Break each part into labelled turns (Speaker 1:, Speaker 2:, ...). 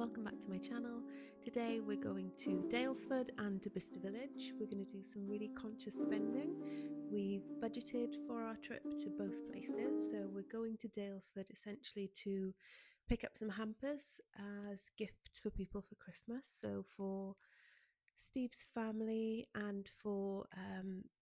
Speaker 1: welcome back to my channel. Today we're going to Daylesford and to Bicester Village. We're going to do some really conscious spending. We've budgeted for our trip to both places, so we're going to Daylesford essentially to pick up some hampers as gifts for people for Christmas. So for Steve's family and for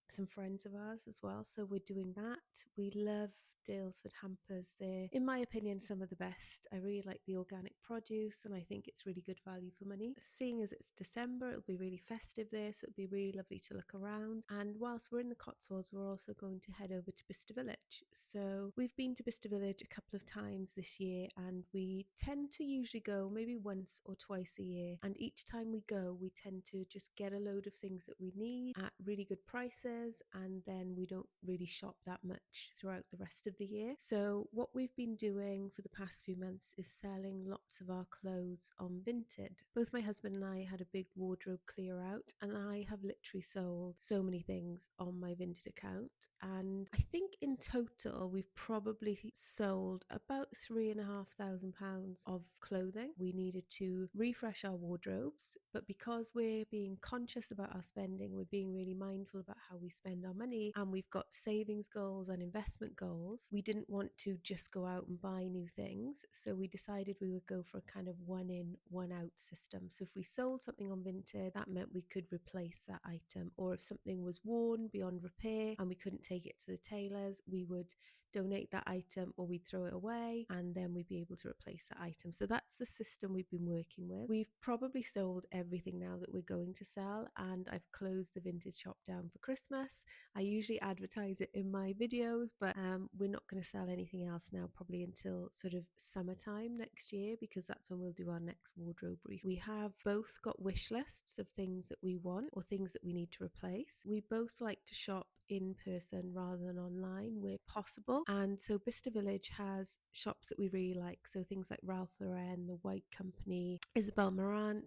Speaker 1: some friends of ours as well. So we're doing that. We love Daylesford hampers. They're, in my opinion, some of the best. I really like the organic produce and I think it's really good value for money. Seeing as it's December, it'll be really festive there, so it'll be really lovely to look around. And whilst we're in the Cotswolds, we're also going to head over to Bicester Village. So we've been to Bicester Village a couple of times this year and we tend to usually go maybe once or twice a year. And each time we go, we tend to just get a load of things that we need at really good prices, and then we don't really shop that much throughout the rest of the year. So what we've been doing for the past few months is selling lots of our clothes on Vinted. Both my husband and I had a big wardrobe clear out, and I have literally sold so many things on my Vinted account, and I think in total we've probably sold about £3,500 of clothing. We needed to refresh our wardrobes, but because we're being conscious about our spending, we're being really mindful about how we spend our money, and we've got savings goals and investment goals, we didn't want to just go out and buy new things. So we decided we would go for a kind of one in, one out system. So if we sold something on Vinted, that meant we could replace that item. Or if something was worn beyond repair and we couldn't take it to the tailors, we would donate that item or we'd throw it away, and then we'd be able to replace that item. So that's the system we've been working with. We've probably sold everything now that we're going to sell, and I've closed the vintage shop down for Christmas. I usually advertise it in my videos, but we're not going to sell anything else now probably until sort of summertime next year, because that's when we'll do our next wardrobe brief. We have both got wish lists of things that we want or things that we need to replace. We both like to shop in person rather than online where possible, and so Bicester Village has shops that we really like, so things like Ralph Lauren, The White Company, Isabel Marant,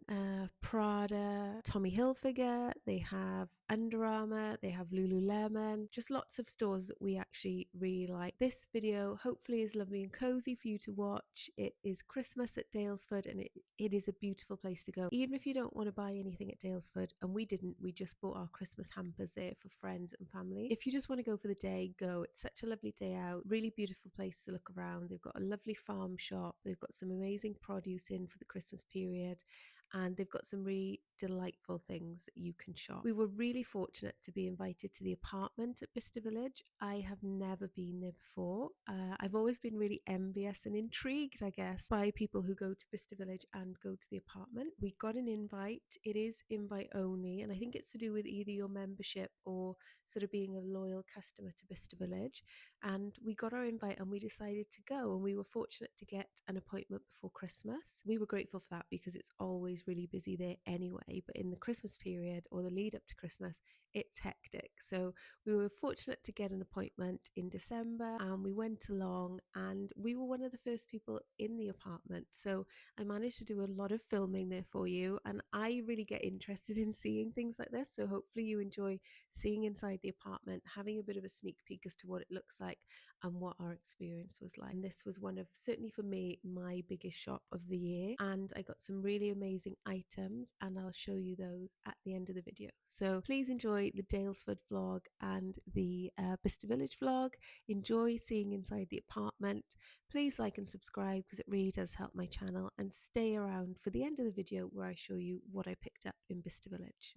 Speaker 1: Prada, Tommy Hilfiger. They have Under Armour, they have Lululemon, just lots of stores that we actually really like. This video hopefully is lovely and cozy for you to watch. It is Christmas at Daylesford, and it is a beautiful place to go. Even if you don't want to buy anything at Daylesford, and we didn't, we just bought our Christmas hampers there for friends and family. If you just want to go for the day, go. It's such a lovely day out, really beautiful place to look around. They've got a lovely farm shop, they've got some amazing produce in for the Christmas period, and they've got some really delightful things that you can shop. We were really fortunate to be invited to the apartment at Bicester Village. I have never been there before. I've always been really envious and intrigued, I guess, by people who go to Bicester Village and go to the apartment. We got an invite. It is invite only, and I think it's to do with either your membership or sort of being a loyal customer to Bicester Village. And we got our invite and we decided to go, and we were fortunate to get an appointment before Christmas. We were grateful for that because it's always really busy there anyway, but in the Christmas period or the lead up to Christmas, it's hectic. So we were fortunate to get an appointment in December, and we went along, and we were one of the first people in the apartment. So I managed to do a lot of filming there for you, and I really get interested in seeing things like this. So hopefully you enjoy seeing inside the apartment, having a bit of a sneak peek as to what it looks like and what our experience was like. And this was one of, certainly for me, my biggest shop of the year, and I got some really amazing items, and I'll show you those at the end of the video. So please enjoy the Daylesford vlog and the Bicester Village vlog. Enjoy seeing inside the apartment. Please like and subscribe because it really does help my channel, and stay around for the end of the video where I show you what I picked up in Bicester Village.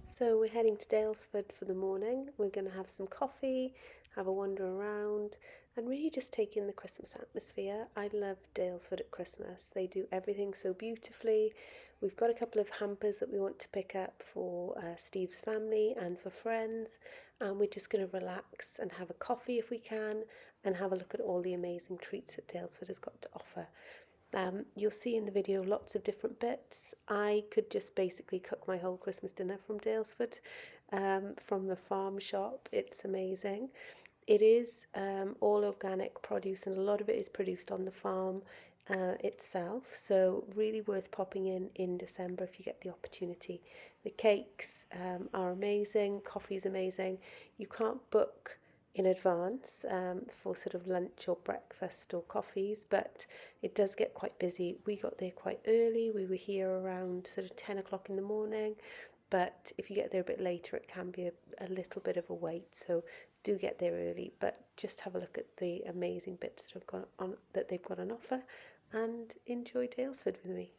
Speaker 1: So we're heading to Daylesford for the morning. We're going to have some coffee, have a wander around, and really just take in the Christmas atmosphere. I love Daylesford at Christmas. They do everything so beautifully. We've got a couple of hampers that we want to pick up for Steve's family and for friends, and we're just going to relax and have a coffee if we can, and have a look at all the amazing treats that Daylesford has got to offer. You'll see in the video lots of different bits. I could just basically cook my whole Christmas dinner from Daylesford, from the farm shop. It's amazing. It is all organic produce, and a lot of it is produced on the farm itself, so really worth popping in December if you get the opportunity. The cakes are amazing, coffee's amazing. You can't book in advance for sort of lunch or breakfast or coffees, but it does get quite busy. We got there quite early. We were here around sort of 10 o'clock in the morning, but if you get there a bit later, it can be a little bit of a wait. So do get there early, but just have a look at the amazing bits that have got on that they've got on offer, and enjoy Daylesford with me.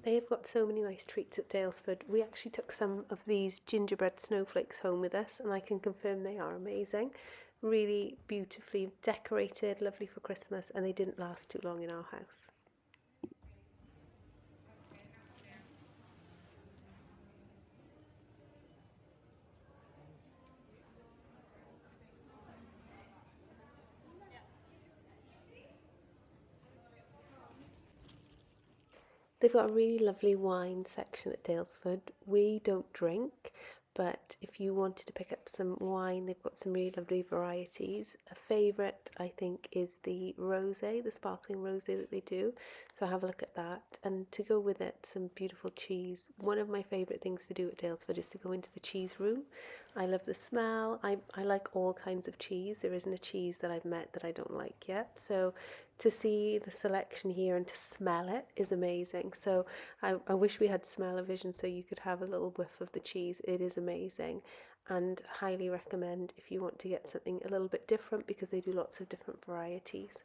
Speaker 1: They've got so many nice treats at Daylesford. We actually took some of these gingerbread snowflakes home with us, and I can confirm they are amazing. Really beautifully decorated, lovely for Christmas, and they didn't last too long in our house. They've got a really lovely wine section at Daylesford. We don't drink, but if you wanted to pick up some wine, they've got some really lovely varieties. A favourite, I think, is the rosé, the sparkling rosé that they do. So have a look at that. And to go with it, some beautiful cheese. One of my favourite things to do at Daylesford is to go into the cheese room. I love the smell. I like all kinds of cheese. There isn't a cheese that I've met that I don't like yet. So to see the selection here and to smell it is amazing. So I wish we had smell-o-vision so you could have a little whiff of the cheese. It is amazing, and highly recommend if you want to get something a little bit different, because they do lots of different varieties.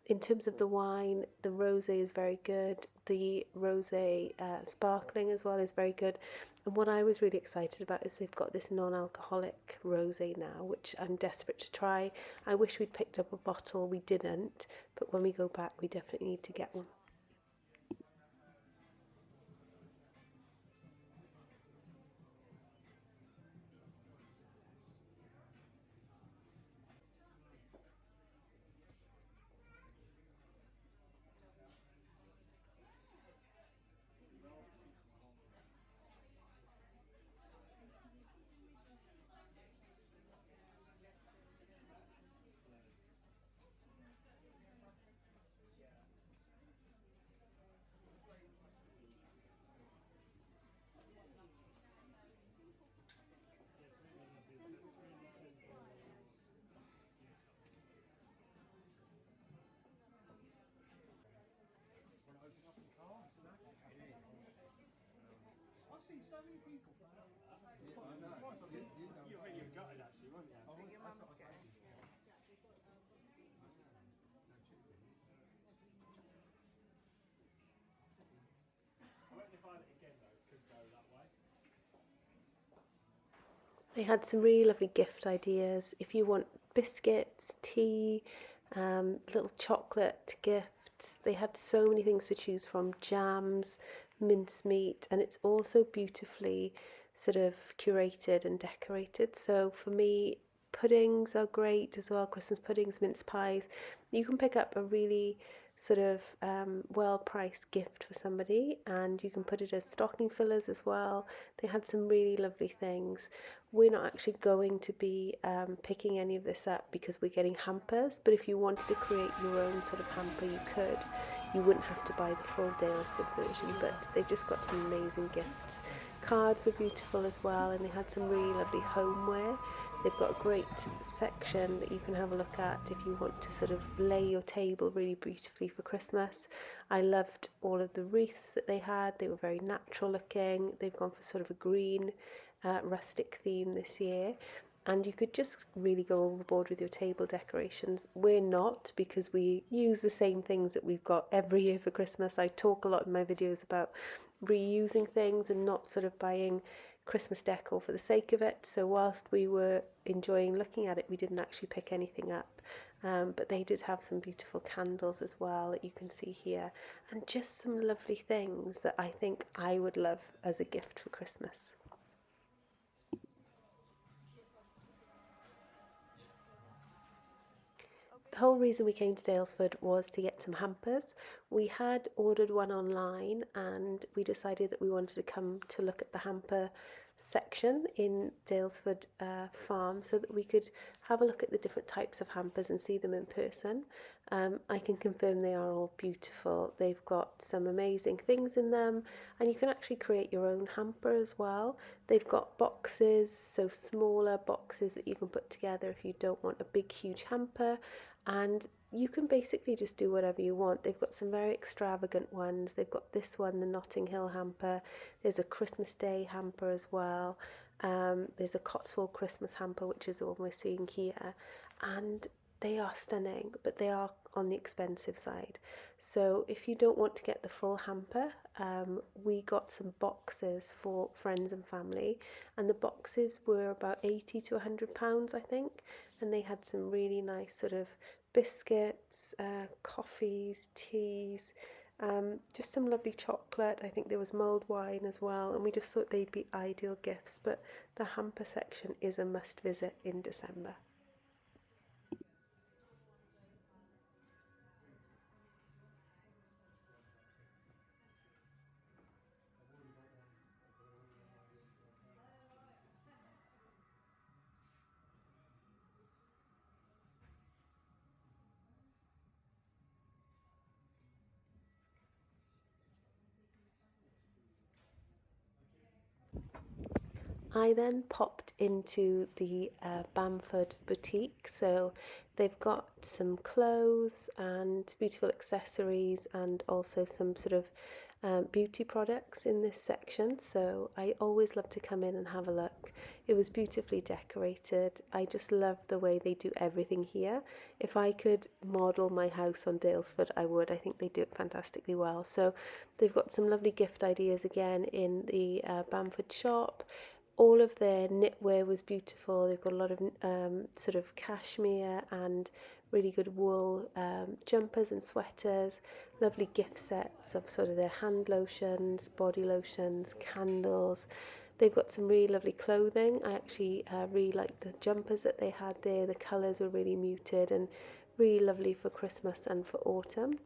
Speaker 1: In terms of the wine, the rosé is very good. The rosé sparkling as well is very good. And what I was really excited about is they've got this non-alcoholic rosé now, which I'm desperate to try. I wish we'd picked up a bottle. We didn't, but when we go back, we definitely need to get one. They had some really lovely gift ideas. If you want biscuits, tea, little chocolate gifts, they had so many things to choose from, jams, mincemeat, and it's also beautifully sort of curated and decorated. So for me, puddings are great as well, Christmas puddings, mince pies. You can pick up a really sort of well priced gift for somebody, and you can put it as stocking fillers as well. They had some really lovely things. We're not actually going to be picking any of this up because we're getting hampers, but if you wanted to create your own sort of hamper, you could. You wouldn't have to buy the full Daylesford version, but they've just got some amazing gifts. Cards were beautiful as well, and they had some really lovely homeware. They've got a great section that you can have a look at if you want to sort of lay your table really beautifully for Christmas. I loved all of the wreaths that they had. They were very natural looking. They've gone for sort of a green, rustic theme this year. And you could just really go overboard with your table decorations. We're not, because we use the same things that we've got every year for Christmas. I talk a lot in my videos about reusing things and not sort of buying Christmas decor for the sake of it. So whilst we were enjoying looking at it, we didn't actually pick anything up. But they did have some beautiful candles as well that you can see here, and just some lovely things that I think I would love as a gift for Christmas. The whole reason we came to Daylesford was to get some hampers. We had ordered one online and we decided that we wanted to come to look at the hamper section in Daylesford farm so that we could have a look at the different types of hampers and see them in person. I can confirm they are all beautiful. They've got some amazing things in them, and you can actually create your own hamper as well. They've got boxes, so smaller boxes that you can put together if you don't want a big huge hamper, and you can basically just do whatever you want. They've got some very extravagant ones. They've got this one, the Notting Hill hamper. There's a Christmas Day hamper as well. There's a Cotswold Christmas hamper, which is the one we're seeing here, and they are stunning, but they are on the expensive side. So if you don't want to get the full hamper, we got some boxes for friends and family, and the boxes were about £80 to £100, I think, and they had some really nice sort of biscuits, coffees, teas, just some lovely chocolate. I think there was mulled wine as well, and we just thought they'd be ideal gifts. But the hamper section is a must visit in December. I then popped into the Bamford boutique. So they've got some clothes and beautiful accessories, and also some sort of beauty products in this section. So I always love to come in and have a look. It was beautifully decorated. I just love the way they do everything here. If I could model my house on Daylesford, I would. I think they do it fantastically well. So they've got some lovely gift ideas again in the Bamford shop. All of their knitwear was beautiful. They've got a lot of sort of cashmere and really good wool jumpers and sweaters, lovely gift sets of sort of their hand lotions, body lotions, candles. They've got some really lovely clothing. I actually really liked the jumpers that they had there. The colours were really muted and really lovely for Christmas and for autumn.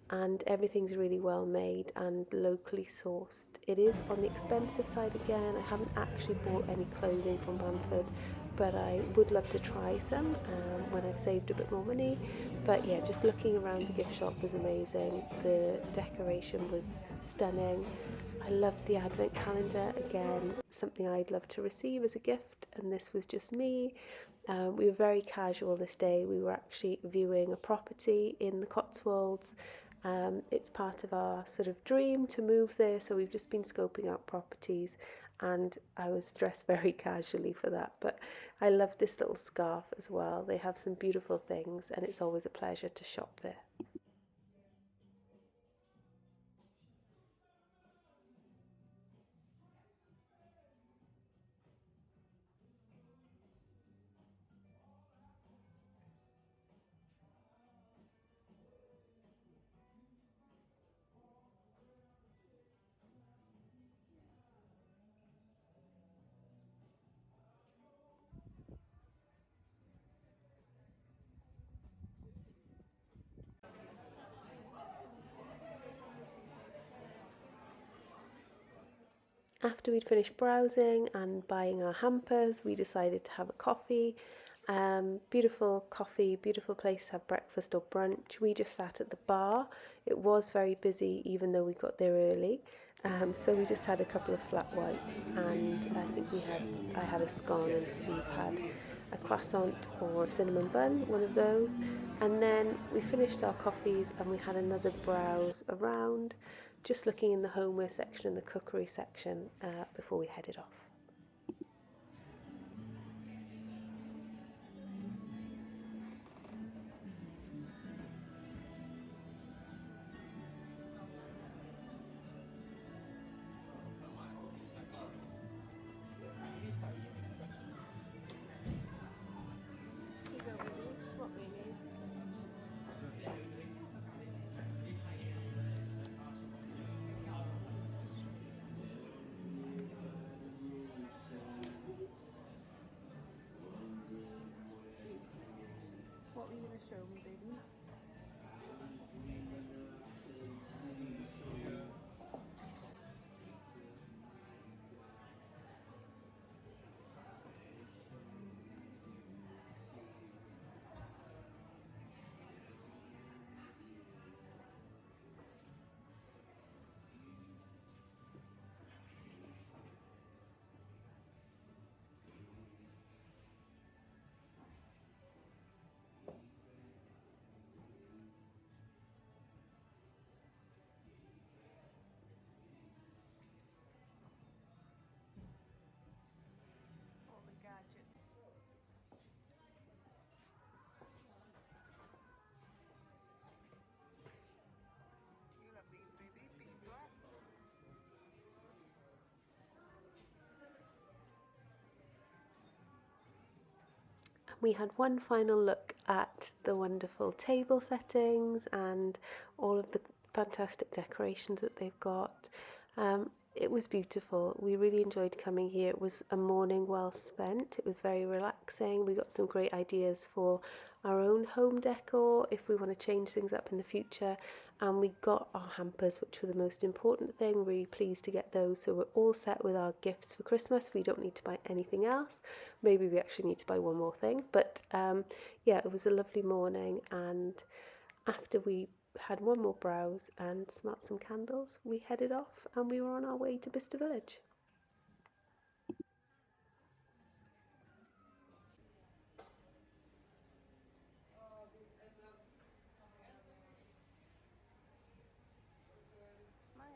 Speaker 1: And everything's really well made and locally sourced. It is on the expensive side again. I haven't actually bought any clothing from Bamford, but I would love to try some when I've saved a bit more money. But yeah, just looking around the gift shop was amazing. The decoration was stunning. I loved the advent calendar, again, something I'd love to receive as a gift, and this was just me. We were very casual this day. We were actually viewing a property in the Cotswolds. It's part of our sort of dream to move there, so we've just been scoping out properties, and I was dressed very casually for that. But I love this little scarf as well. They have some beautiful things, and it's always a pleasure to shop there. After we'd finished browsing and buying our hampers, we decided to have a coffee. Beautiful coffee, beautiful place to have breakfast or brunch. We just sat at the bar. It was very busy even though we got there early. So we just had a couple of flat whites, and I had a scone and Steve had a croissant or a cinnamon bun, one of those. And then we finished our coffees and we had another browse around, just looking in the homeware section and the cookery section before we headed off. are you going to show me, baby? All the gadgets. You love these, baby. Beeswax. We had one final look at the wonderful table settings and all of the fantastic decorations that they've got. It was beautiful. We really enjoyed coming here. It was a morning well spent. It was very relaxing. We got some great ideas for our own home decor if we want to change things up in the future. And we got our hampers, which were the most important thing. Really pleased to get those. So we're all set with our gifts for Christmas. We don't need to buy anything else. Maybe we actually need to buy one more thing. But yeah, it was a lovely morning. And after we had one more browse and smelt some candles, we headed off and we were on our way to Bicester Village. Smile.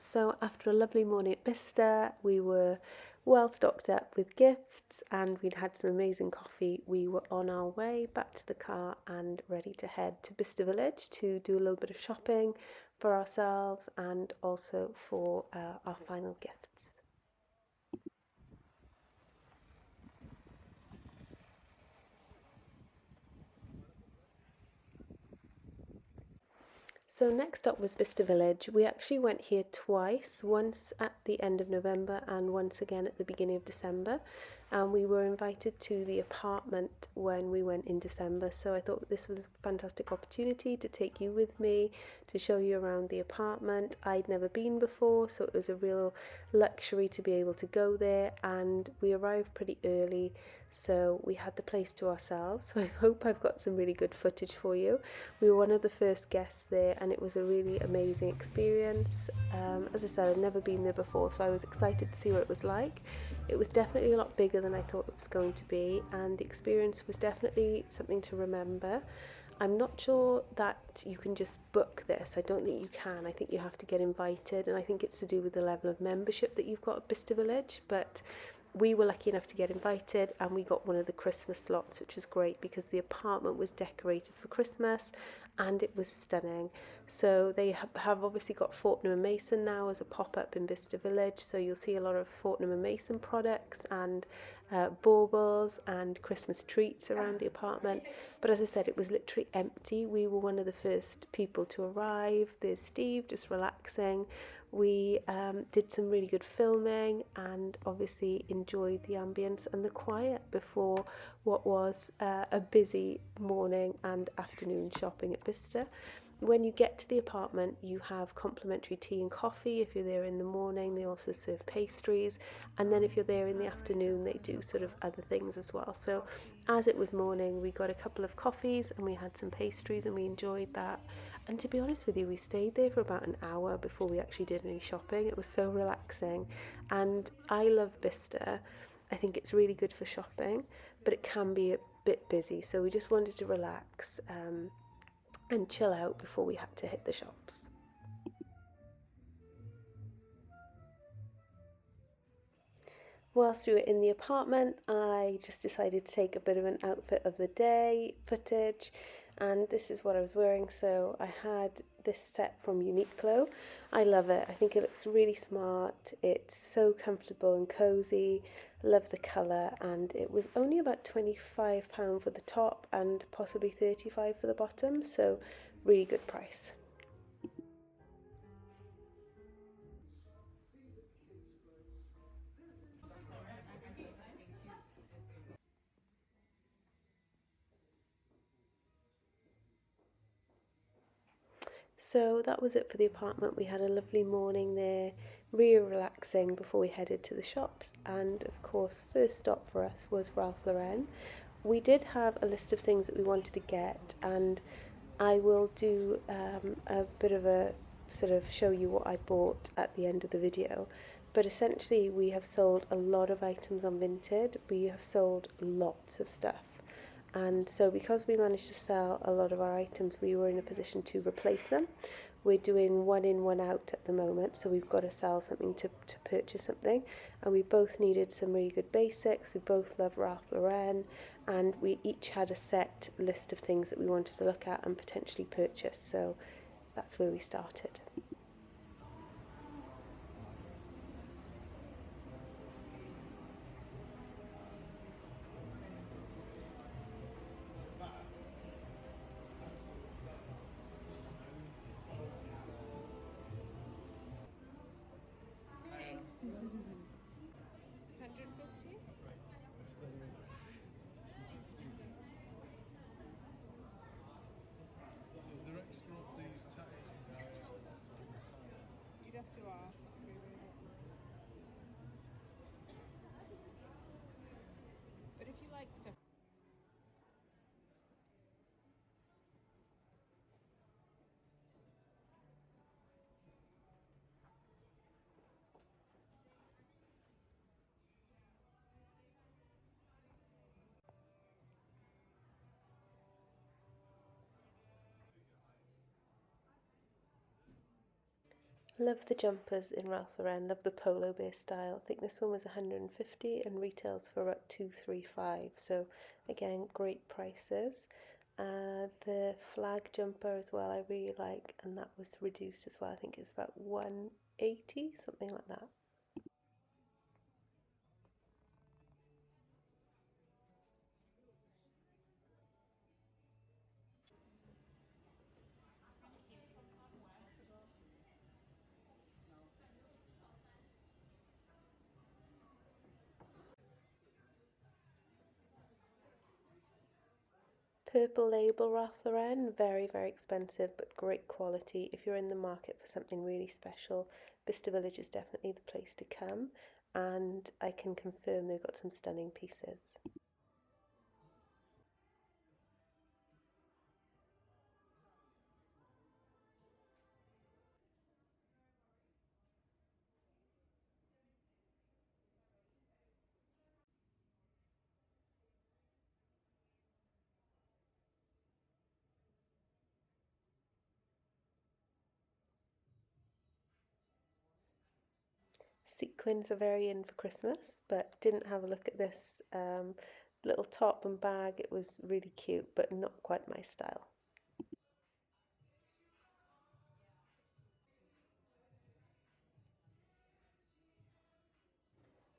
Speaker 1: So after a lovely morning at Bicester, we were well stocked up with gifts and we'd had some amazing coffee. We were on our way back to the car and ready to head to Bicester Village to do a little bit of shopping for ourselves and also for our final gifts. So next up was Bicester Village. We actually went here twice, once at the end of November and once again at the beginning of December. And we were invited to the apartment when we went in December. So I thought this was a fantastic opportunity to take you with me, to show you around the apartment. I'd never been before, so it was a real luxury to be able to go there. And we arrived pretty early, so we had the place to ourselves. So I hope I've got some really good footage for you. We were one of the first guests there and it was a really amazing experience. As I said, I'd never been there before, so I was excited to see what it was like. It was definitely a lot bigger than I thought it was going to be, and the experience was definitely something to remember. I'm not sure that you can just book this. I don't think you can. I think you have to get invited, and I think it's to do with the level of membership that you've got at Bicester Village. But we were lucky enough to get invited and we got one of the Christmas slots, which was great because the apartment was decorated for Christmas and it was stunning. So they have obviously got Fortnum and Mason now as a pop-up in Bicester Village, so you'll see a lot of Fortnum and Mason products and baubles and Christmas treats around the apartment. But as I said, it was literally empty. We were one of the first people to arrive. There's Steve just relaxing. We did some really good filming and obviously enjoyed the ambience and the quiet before what was a busy morning and afternoon shopping at Bicester. When you get to the apartment, you have complimentary tea and coffee. If you're there in the morning, they also serve pastries. And then if you're there in the afternoon, they do sort of other things as well. So as it was morning, we got a couple of coffees and we had some pastries and we enjoyed that. And to be honest with you, we stayed there for about an hour before we actually did any shopping. It was so relaxing. And I love Bicester. I think it's really good for shopping, but it can be a bit busy. So we just wanted to relax and chill out before we had to hit the shops. Whilst we were in the apartment, I just decided to take a bit of an outfit of the day footage. and this is what I was wearing. So I had this set from Uniqlo. I love it. I think it looks really smart. It's so comfortable and cozy. Love the colour, and it was only about £25 for the top and possibly 35 for the bottom, so really good price. So that was it for the apartment. We had a lovely morning there, really relaxing before we headed to the shops. And of course, first stop for us was Ralph Lauren. We did have a list of things that we wanted to get, and I will do a bit of a sort of show you what I bought at the end of the video. But essentially, we have sold a lot of items on Vinted. We have sold lots of stuff. And so, because we managed to sell a lot of our items, we were in a position to replace them. We're doing one in, one out at the moment, so we've got to sell something to purchase something. And we both needed some really good basics. We both love Ralph Lauren, and we each had a set list of things that we wanted to look at and potentially purchase. So that's where we started. Love the jumpers in Ralph Lauren, love the polo bear style. I think this one was 150 and retails for about 235. So again, great prices. The flag jumper as well, I really like, and that was reduced as well. I think it's about 180, something like that. Purple label Ralph Lauren, very, very expensive but great quality. If you're in the market for something really special, Bicester Village is definitely the place to come, and I can confirm they've got some stunning pieces. Sequins are very in for Christmas, but didn't have a look at this little top and bag. It was really cute, but not quite my style.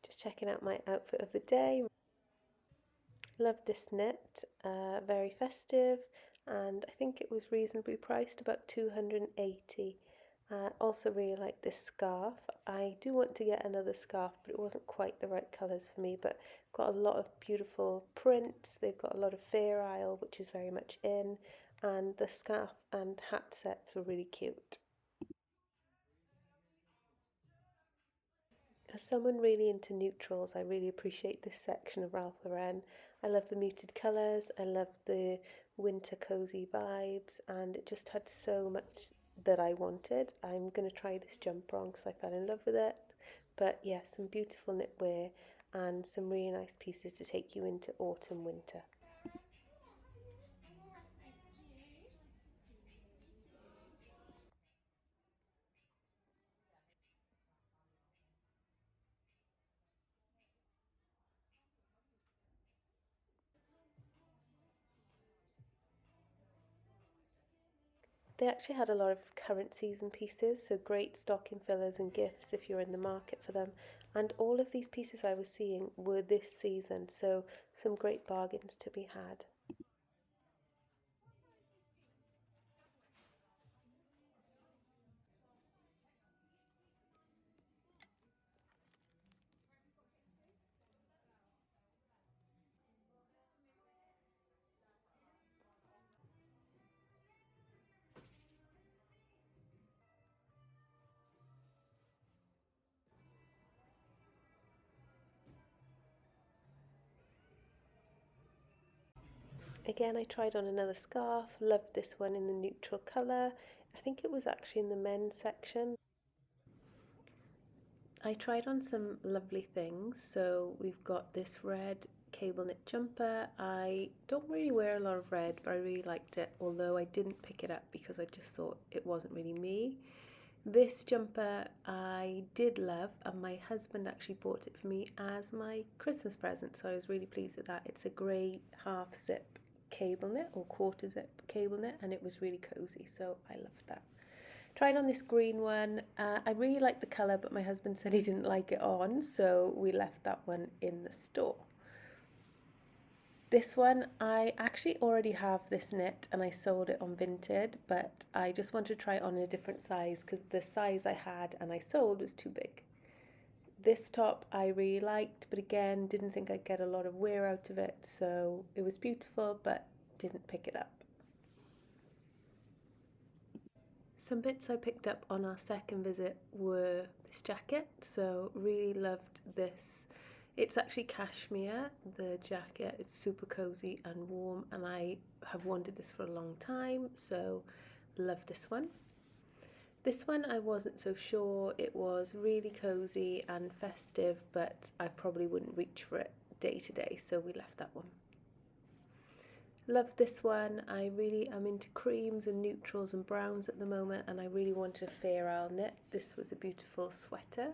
Speaker 1: Just checking out my outfit of the day. Love this knit, very festive, and I think it was reasonably priced, about 280. Also really like this scarf. I do want to get another scarf, but it wasn't quite the right colours for me, but got a lot of beautiful prints. They've got a lot of Fair Isle, which is very much in, and the scarf and hat sets were really cute. As someone really into neutrals, I really appreciate this section of Ralph Lauren. I love the muted colours, I love the winter cozy vibes, and it just had so much that I wanted. I'm going to try this jumper on because I fell in love with it. But yeah, some beautiful knitwear and some really nice pieces to take you into autumn, winter. They actually had a lot of current season pieces, so great stocking fillers and gifts if you're in the market for them. And all of these pieces I was seeing were this season, so some great bargains to be had. Again, I tried on another scarf, loved this one in the neutral colour. I think it was actually in the men's section. I tried on some lovely things. So we've got this red cable knit jumper. I don't really wear a lot of red, but I really liked it, although I didn't pick it up because I just thought it wasn't really me. This jumper I did love, and my husband actually bought it for me as my Christmas present, so I was really pleased with that. It's a grey half zip cable knit or quarter zip cable knit, and it was really cozy, so I loved that. Tried on this green one. I really liked the colour, but my husband said he didn't like it on, so we left that one in the store. This one, I actually already have this knit and I sold it on Vinted, but I just wanted to try it on a different size because the size I had and I sold was too big. This top I really liked, but again, didn't think I'd get a lot of wear out of it, so it was beautiful, but didn't pick it up. Some bits I picked up on our second visit were this jacket, so really loved this. It's actually cashmere, the jacket. It's super cozy and warm, and I have wanted this for a long time, so love this one. This one I wasn't so sure. It was really cozy and festive, but I probably wouldn't reach for it day to day, so we left that one. Love this one. I really am into creams and neutrals and browns at the moment, and I really wanted a fair isle knit. This was a beautiful sweater.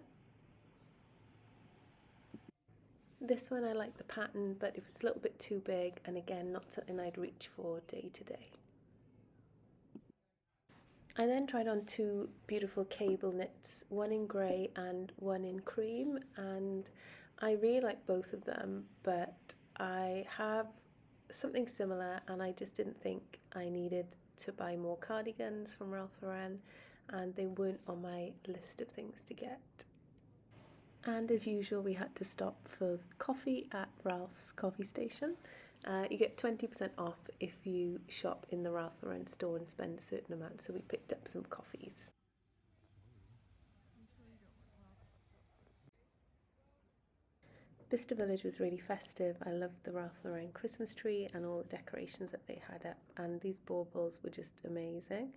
Speaker 1: This one I like the pattern, but it was a little bit too big, and again, not something I'd reach for day to day. I then tried on two beautiful cable knits, one in grey and one in cream, and I really like both of them, but I have something similar and I just didn't think I needed to buy more cardigans from Ralph Lauren, and they weren't on my list of things to get. And as usual, we had to stop for coffee at Ralph's coffee station. You get 20% off if you shop in the Ralph Lauren store and spend a certain amount, so we picked up some coffees. Bicester Village was really festive. I loved the Ralph Lauren Christmas tree and all the decorations that they had up, and these baubles were just amazing.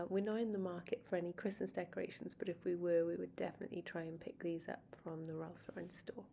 Speaker 1: We're not in the market for any Christmas decorations, but if we were, we would definitely try and pick these up from the Ralph Lauren store.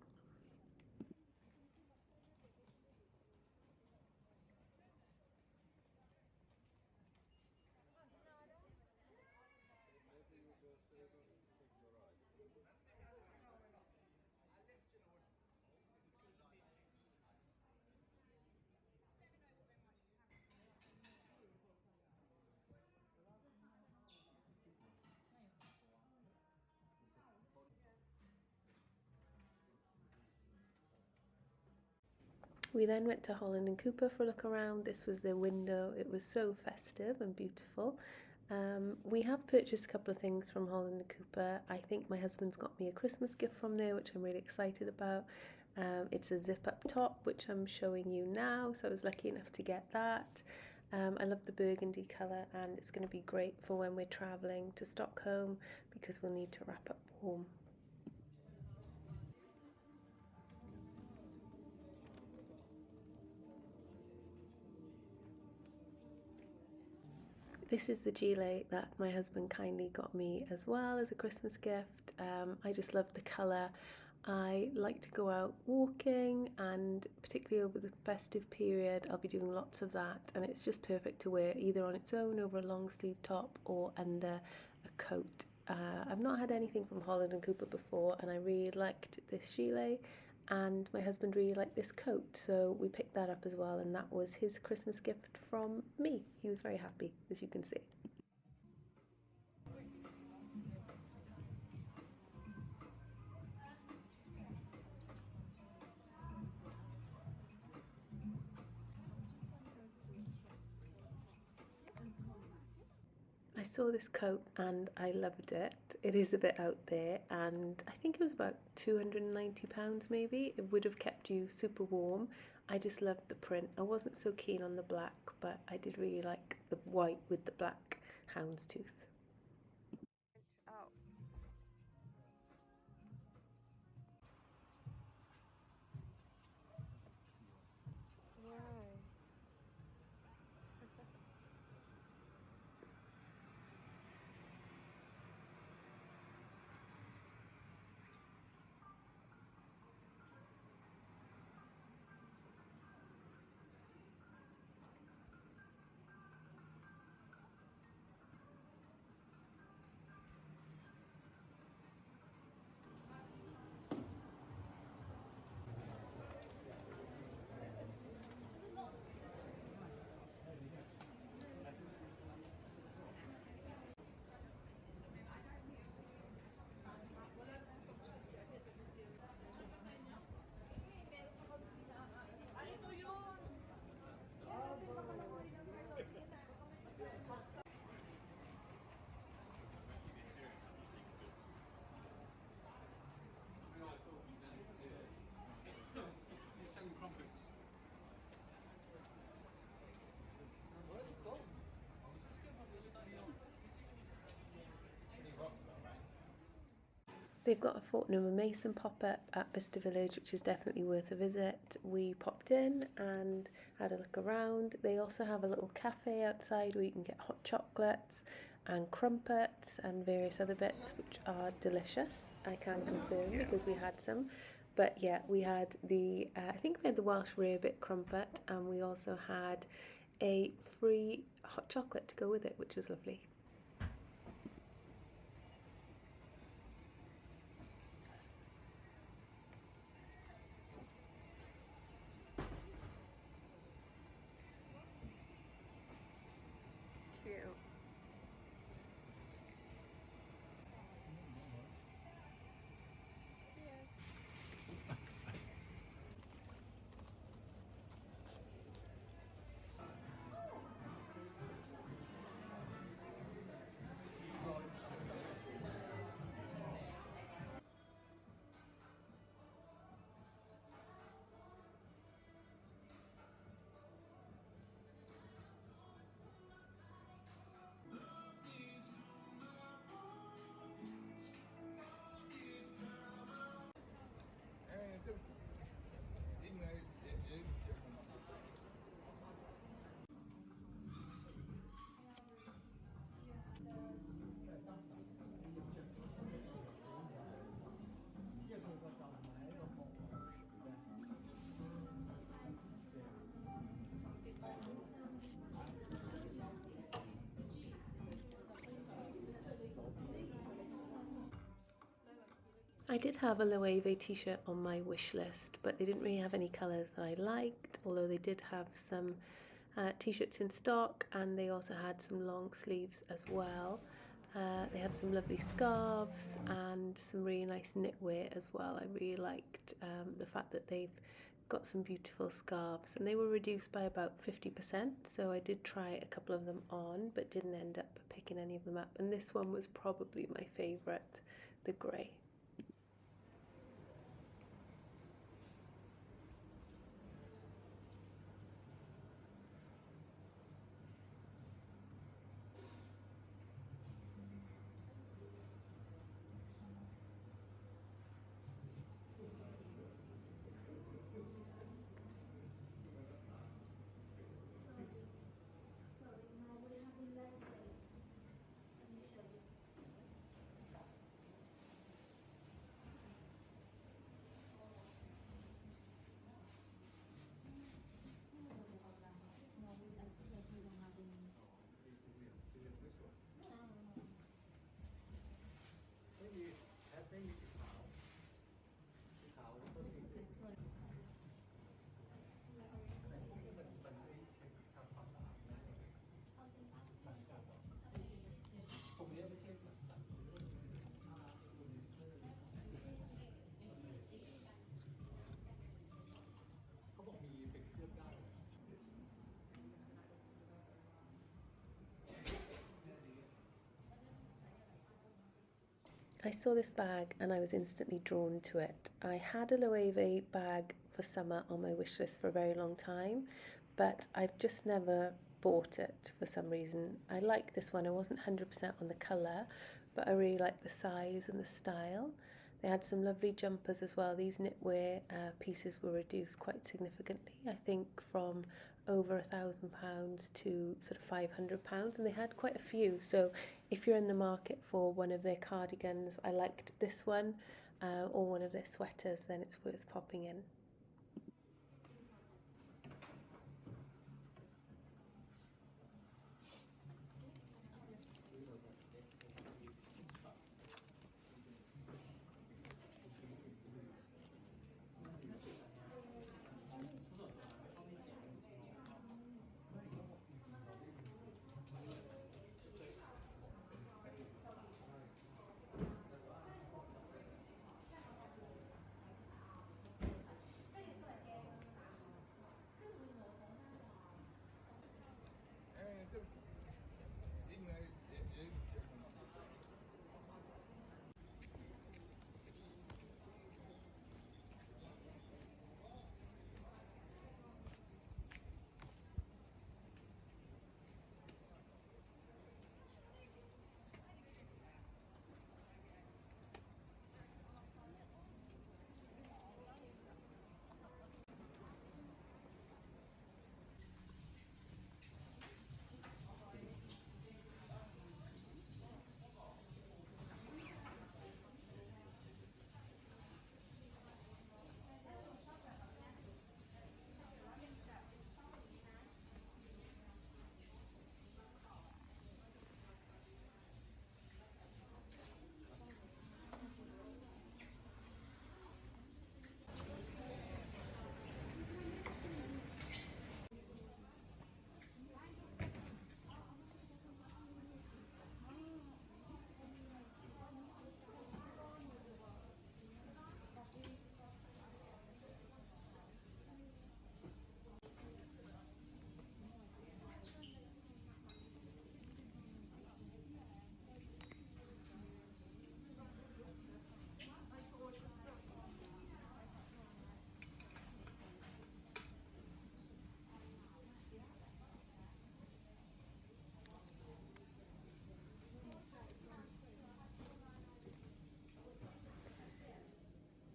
Speaker 1: We then went to Holland and Cooper for a look around. This was their window. It was so festive and beautiful. We have purchased a couple of things from Holland and Cooper. I think my husband's got me a Christmas gift from there, which I'm really excited about. It's a zip up top, which I'm showing you now, so I was lucky enough to get that. I love the burgundy colour, and it's going to be great for when we're travelling to Stockholm because we'll need to wrap up warm. This is the gilet that my husband kindly got me as well as a Christmas gift. I just love the colour. I like to go out walking, and particularly over the festive period I'll be doing lots of that, and it's just perfect to wear either on its own over a long sleeve top or under a coat. I've not had anything from Holland and Cooper before, and I really liked this gilet, and my husband really liked this coat, so we picked that up as well, and that was his Christmas gift from me. He was very happy, as you can see. saw this coat and I loved it. It is a bit out there, and I think it was about £290 maybe. It would have kept you super warm. I just loved the print. I wasn't so keen on the black, but I did really like the white with the black houndstooth. They've got a Fortnum and Mason pop-up at Bicester Village, which is definitely worth a visit. We popped in and had a look around. They also have a little cafe outside where you can get hot chocolates and crumpets and various other bits, which are delicious. I can confirm because we had some. But yeah, we had the, I think we had the Welsh rarebit crumpet, and we also had a free hot chocolate to go with it, which was lovely. Cute. I did have a Loewe t-shirt on my wish list, but they didn't really have any colours that I liked, although they did have some t-shirts in stock, and they also had some long sleeves as well. They had some lovely scarves and some really nice knitwear as well. I really liked the fact that they've got some beautiful scarves, and they were reduced by about 50%, so I did try a couple of them on but didn't end up picking any of them up, and this one was probably my favourite, the grey. I saw this bag and I was instantly drawn to it. I had a Loewe bag for summer on my wish list for a very long time, but I've just never bought it for some reason. I like this one. I wasn't 100% on the colour, but I really like the size and the style. They had some lovely jumpers as well. These knitwear pieces were reduced quite significantly, I think from over £1,000 to sort of £500, and they had quite a few. So if you're in the market for one of their cardigans, I liked this one, or one of their sweaters, then it's worth popping in.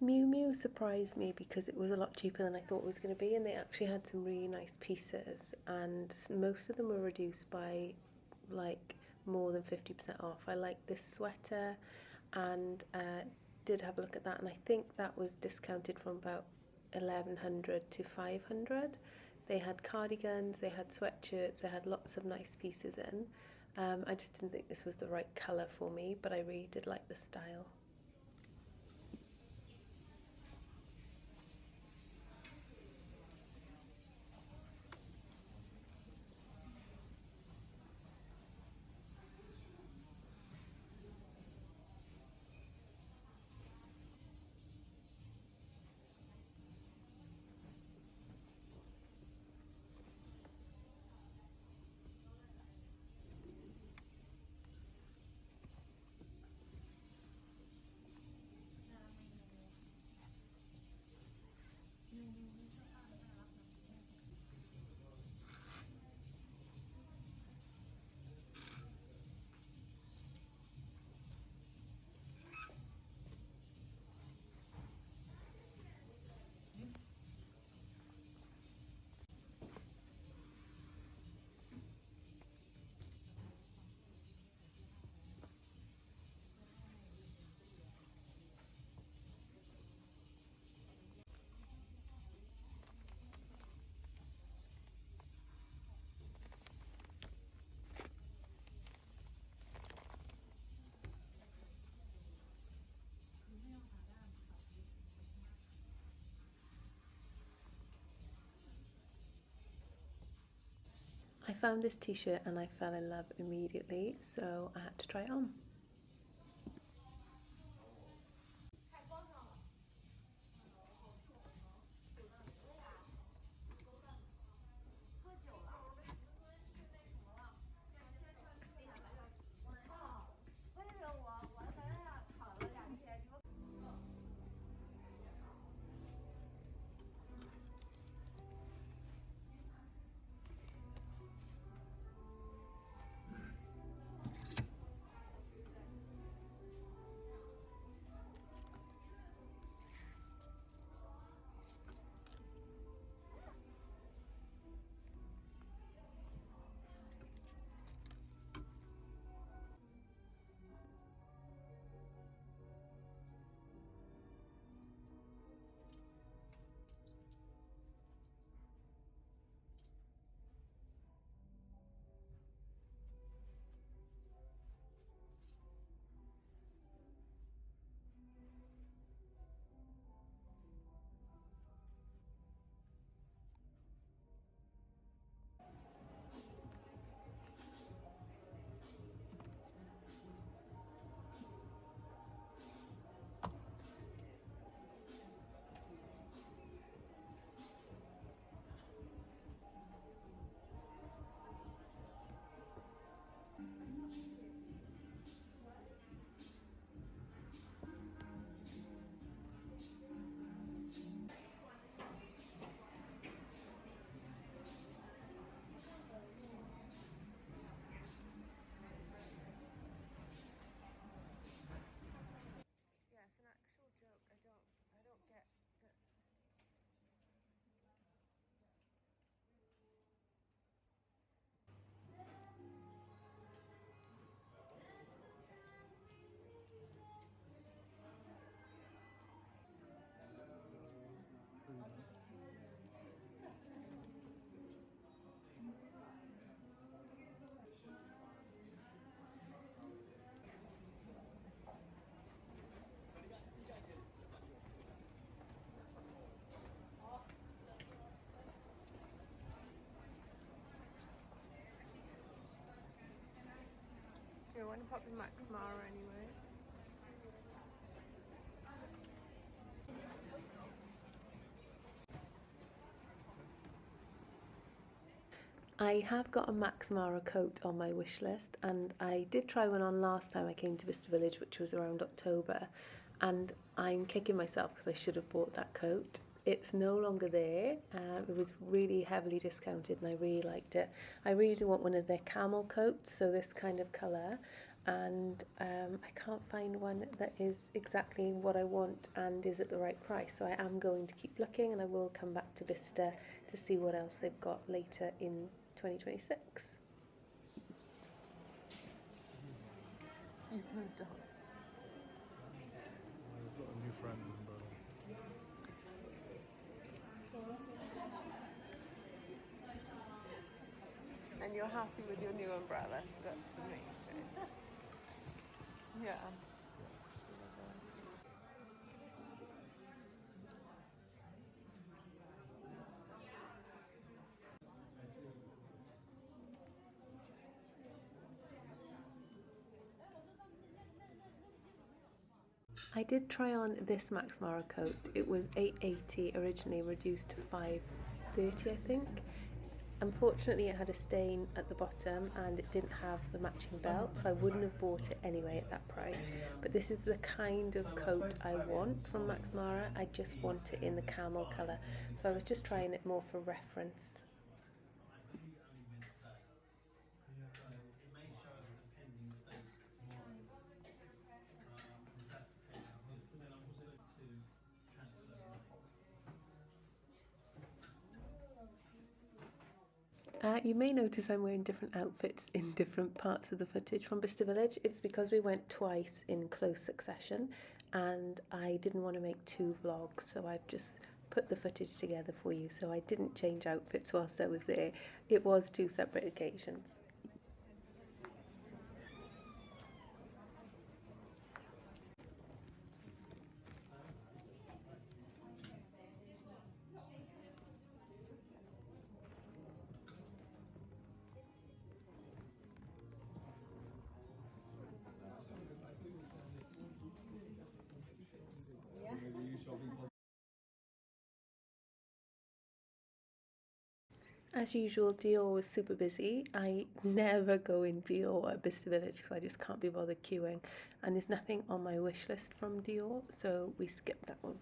Speaker 1: Miu Miu surprised me because it was a lot cheaper than I thought it was going to be, and they actually had some really nice pieces, and most of them were reduced by like more than 50% off. I like this sweater, and did have a look at that, and I think that was discounted from about 1100 to 500. They had cardigans, they had sweatshirts, they had lots of nice pieces in. I just didn't think this was the right colour for me, but I really did like the style. I found this t-shirt and I fell in love immediately, so I had to try it on. want to pop in Max Mara anyway. I have got a Max Mara coat on my wish list, and I did try one on last time I came to Bicester Village, which was around October, and I'm kicking myself because I should have bought that coat. It's no longer there. It was really heavily discounted and I really liked it. I really do want one of their camel coats, so this kind of colour, and I can't find one that is exactly what I want and is at the right price, so I am going to keep looking, and I will come back to Bicester to see what else they've got later in 2026. You've moved on.
Speaker 2: I've got a new friend in Berlin.
Speaker 1: And you're happy with your new umbrella, so that's the main thing. Yeah. I did try on this Max Mara coat. It was £8.80 originally, reduced to £5.30 I think. Unfortunately it had a stain at the bottom and it didn't have the matching belt, so I wouldn't have bought it anyway at that price. But this is the kind of coat I want from Max Mara. I just want it in the camel colour, so I was just trying it more for reference. You may notice I'm wearing different outfits in different parts of the footage from Bicester Village. It's because we went twice in close succession and I didn't want to make two vlogs, so I've just put the footage together for you. So I didn't change outfits whilst I was there. It was two separate occasions. As usual, Dior was super busy. I never go in Dior at Bicester Village because I just can't be bothered queuing, and there's nothing on my wish list from Dior, so we skipped that one.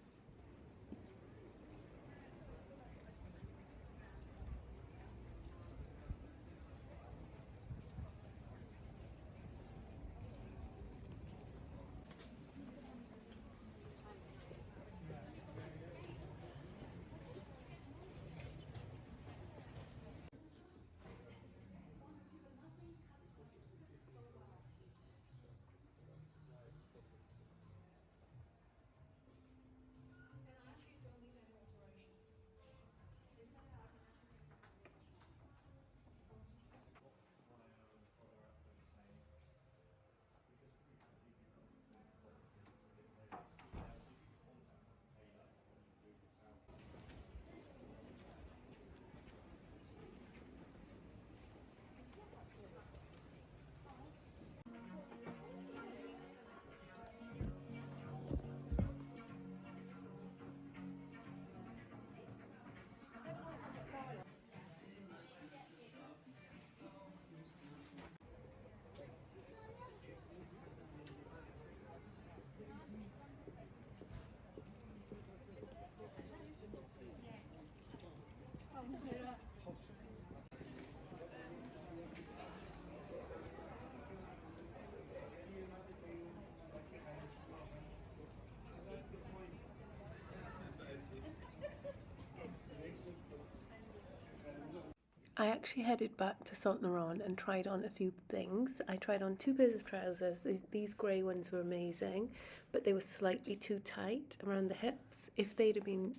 Speaker 1: I actually headed back to Saint Laurent and tried on a few things. I tried on two pairs of trousers. These grey ones were amazing, but they were slightly too tight around the hips. If they'd have been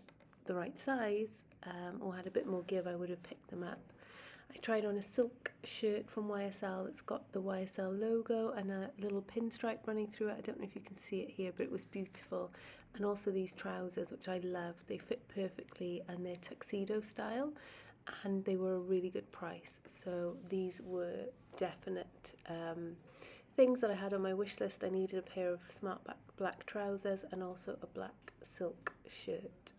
Speaker 1: the right size or had a bit more give, I would have picked them up. I tried on a silk shirt from YSL that's got the YSL logo and a little pinstripe running through it. I don't know if you can see it here, but it was beautiful. And also these trousers, which I love. They fit perfectly and they're tuxedo style, and they were a really good price. So these were definite things that I had on my wish list, I needed a pair of smart black trousers and also a black silk shirt.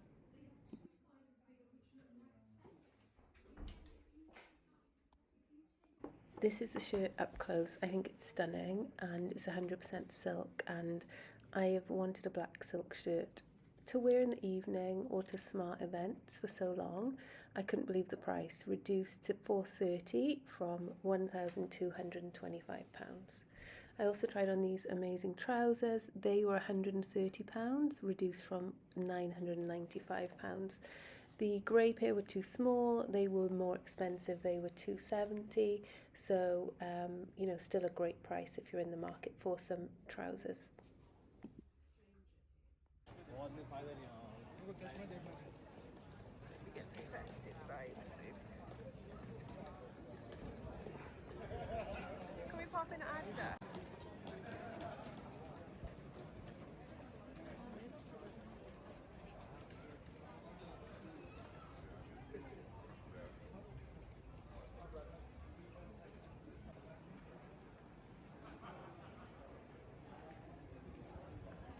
Speaker 1: This is the shirt up close. I think it's stunning and it's 100% silk, and I have wanted a black silk shirt to wear in the evening or to smart events for so long. I couldn't believe the price, reduced to £430 from £1,225. I also tried on these amazing trousers. They were £130, reduced from £995. The grey pair were too small, they were more expensive, they were £270. So, still a great price if you're in the market for some trousers.
Speaker 3: We get the festive vibes, babes. Can we pop in Asda?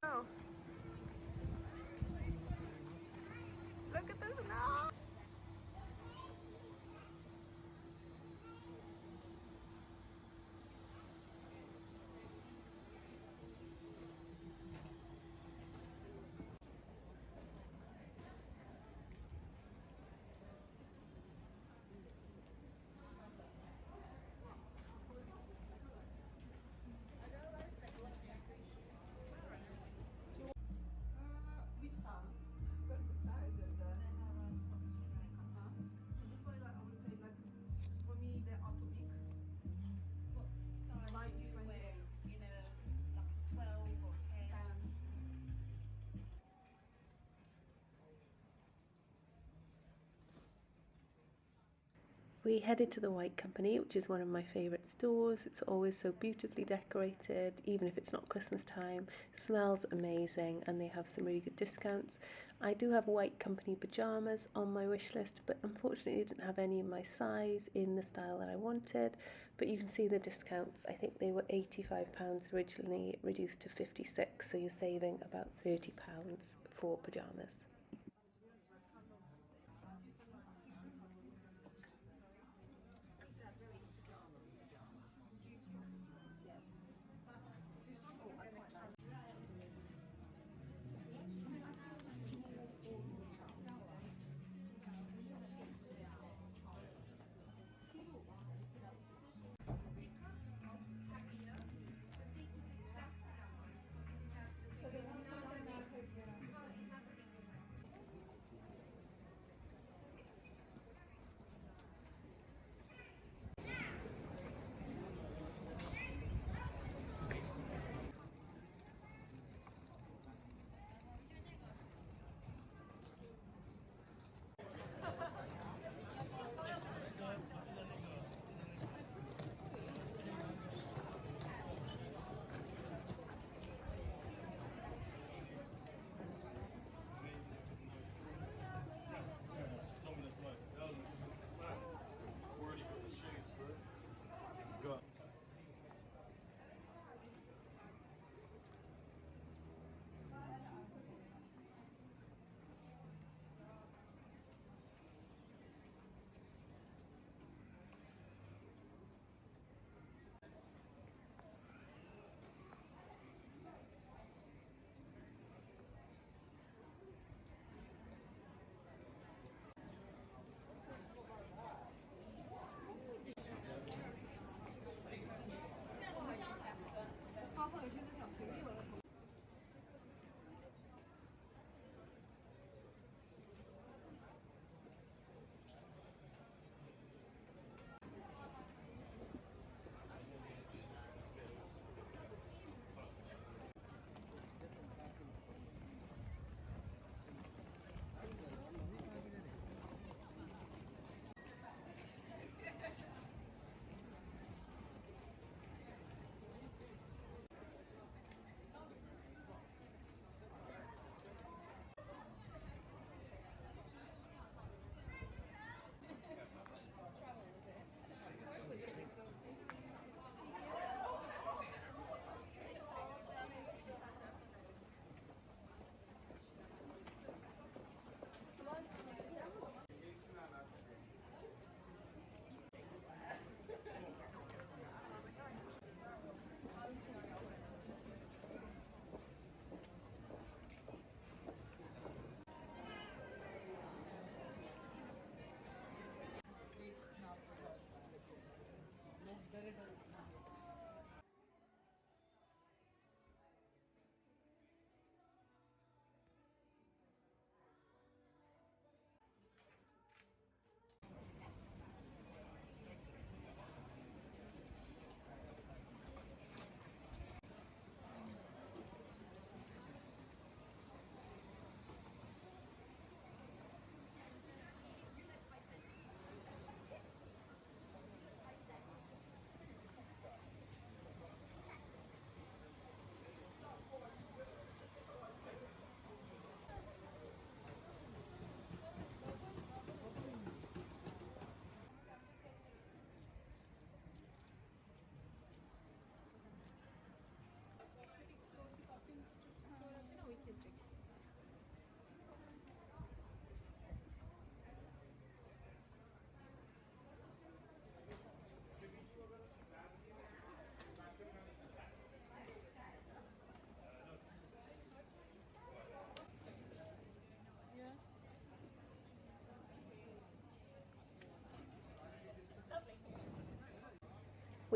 Speaker 3: Oh. Look at this now.
Speaker 1: We headed to the White Company, which is one of my favourite stores. It's always so beautifully decorated, even if it's not Christmas time. It smells amazing and they have some really good discounts. I do have White Company pyjamas on my wish list, but unfortunately they didn't have any in my size in the style that I wanted. But you can see the discounts. I think they were £85 originally, reduced to £56, so you're saving about £30 for pyjamas.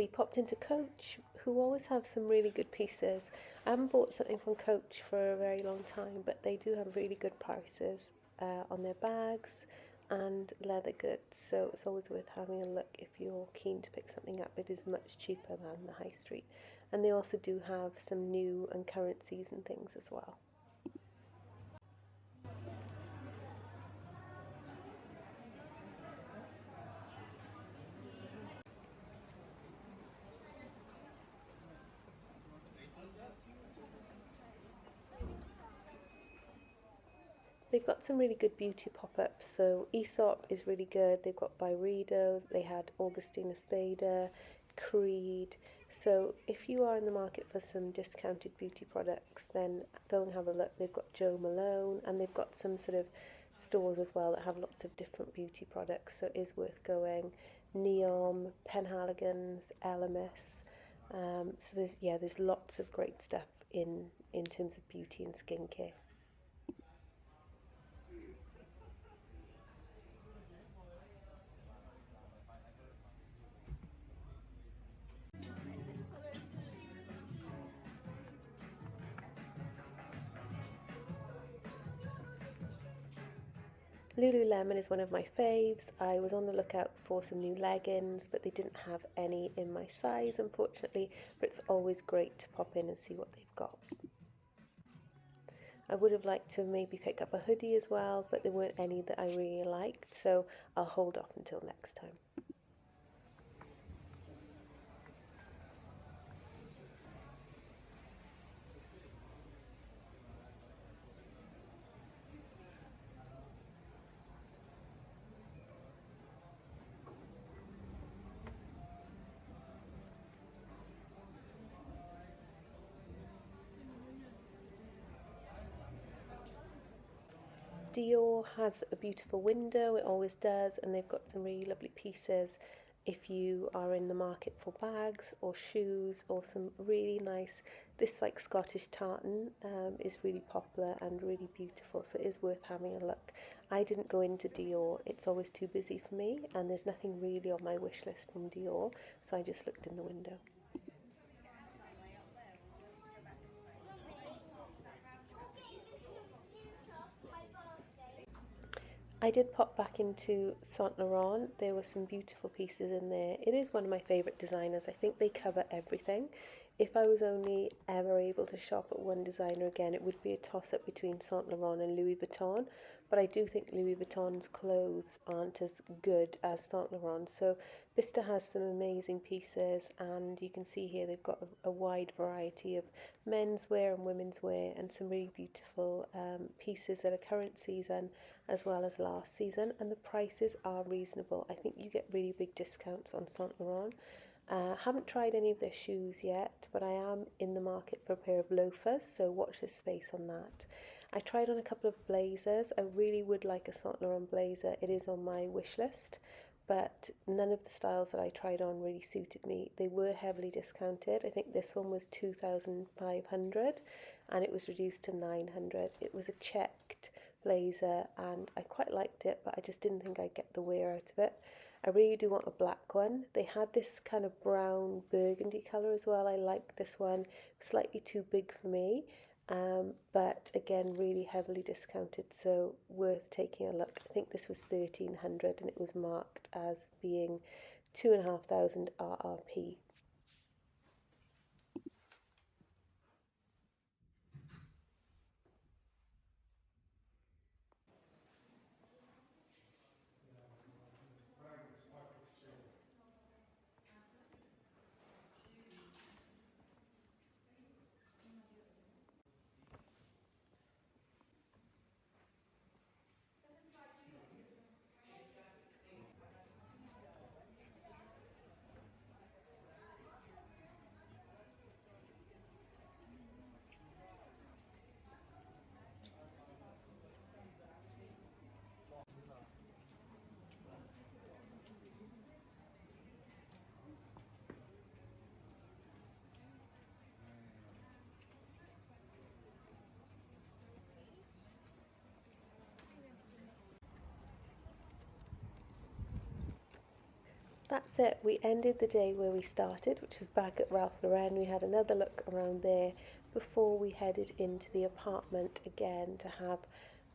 Speaker 1: we popped into Coach, who always have some really good pieces. I haven't bought something from Coach for a very long time, but they do have really good prices on their bags and leather goods, so it's always worth having a look if you're keen to pick something up. It is much cheaper than the high street, and they also do have some new and current season things as well. They've got some really good beauty pop-ups. So Aesop is really good. They've got Byredo, they had Augustina Spada, Creed. So if you are in the market for some discounted beauty products, then go and have a look. They've got Jo Malone, and they've got some sort of stores as well that have lots of different beauty products, so it is worth going. Neom, Penhaligon's, Elemis. So there's lots of great stuff in terms of beauty and skincare. Lululemon is one of my faves. I was on the lookout for some new leggings, but they didn't have any in my size, unfortunately, but it's always great to pop in and see what they've got. I would have liked to maybe pick up a hoodie as well, but there weren't any that I really liked, so I'll hold off until next time. Dior has a beautiful window, it always does, and they've got some really lovely pieces if you are in the market for bags or shoes or some really nice, this like Scottish tartan is really popular and really beautiful, so it is worth having a look. I didn't go into Dior, it's always too busy for me, and there's nothing really on my wish list from Dior, so I just looked in the window. I did pop back into Saint Laurent. There were some beautiful pieces in there. It is one of my favourite designers. I think they cover everything. If I was only ever able to shop at one designer again, it would be a toss-up between Saint Laurent and Louis Vuitton. But I do think Louis Vuitton's clothes aren't as good as Saint Laurent. So Bicester has some amazing pieces, and you can see here they've got a wide variety of menswear and women's wear, and some really beautiful pieces that are current season as well as last season, and the prices are reasonable. I think you get really big discounts on Saint Laurent. Haven't tried any of their shoes yet, but I am in the market for a pair of loafers, so watch this space on that. I tried on a couple of blazers. I really would like a Saint Laurent blazer. It is on my wish list, but none of the styles that I tried on really suited me. They were heavily discounted. I think this one was 2,500 and it was reduced to 900. It was a checked blazer and I quite liked it, but I just didn't think I'd get the wear out of it. I really do want a black one. They had this kind of brown burgundy colour as well. I like this one, slightly too big for me, but again really heavily discounted, so worth taking a look. I think this was 1,300 and it was marked as being 2,500 RRP. that's it. We ended the day where we started, which was back at Ralph Lauren. We had another look around there before we headed into the apartment again to have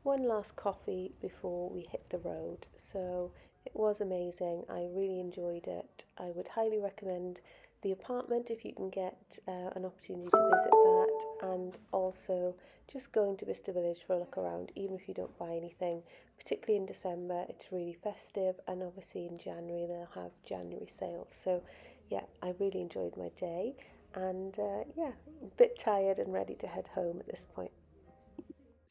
Speaker 1: one last coffee before we hit the road. So it was amazing. I really enjoyed it. I would highly recommend the apartment if you can get an opportunity to visit that, and also just going to Bicester Village for a look around, even if you don't buy anything. Particularly in December, it's really festive, and obviously in January they'll have January sales. So yeah, I really enjoyed my day, and yeah, a bit tired and ready to head home at this point.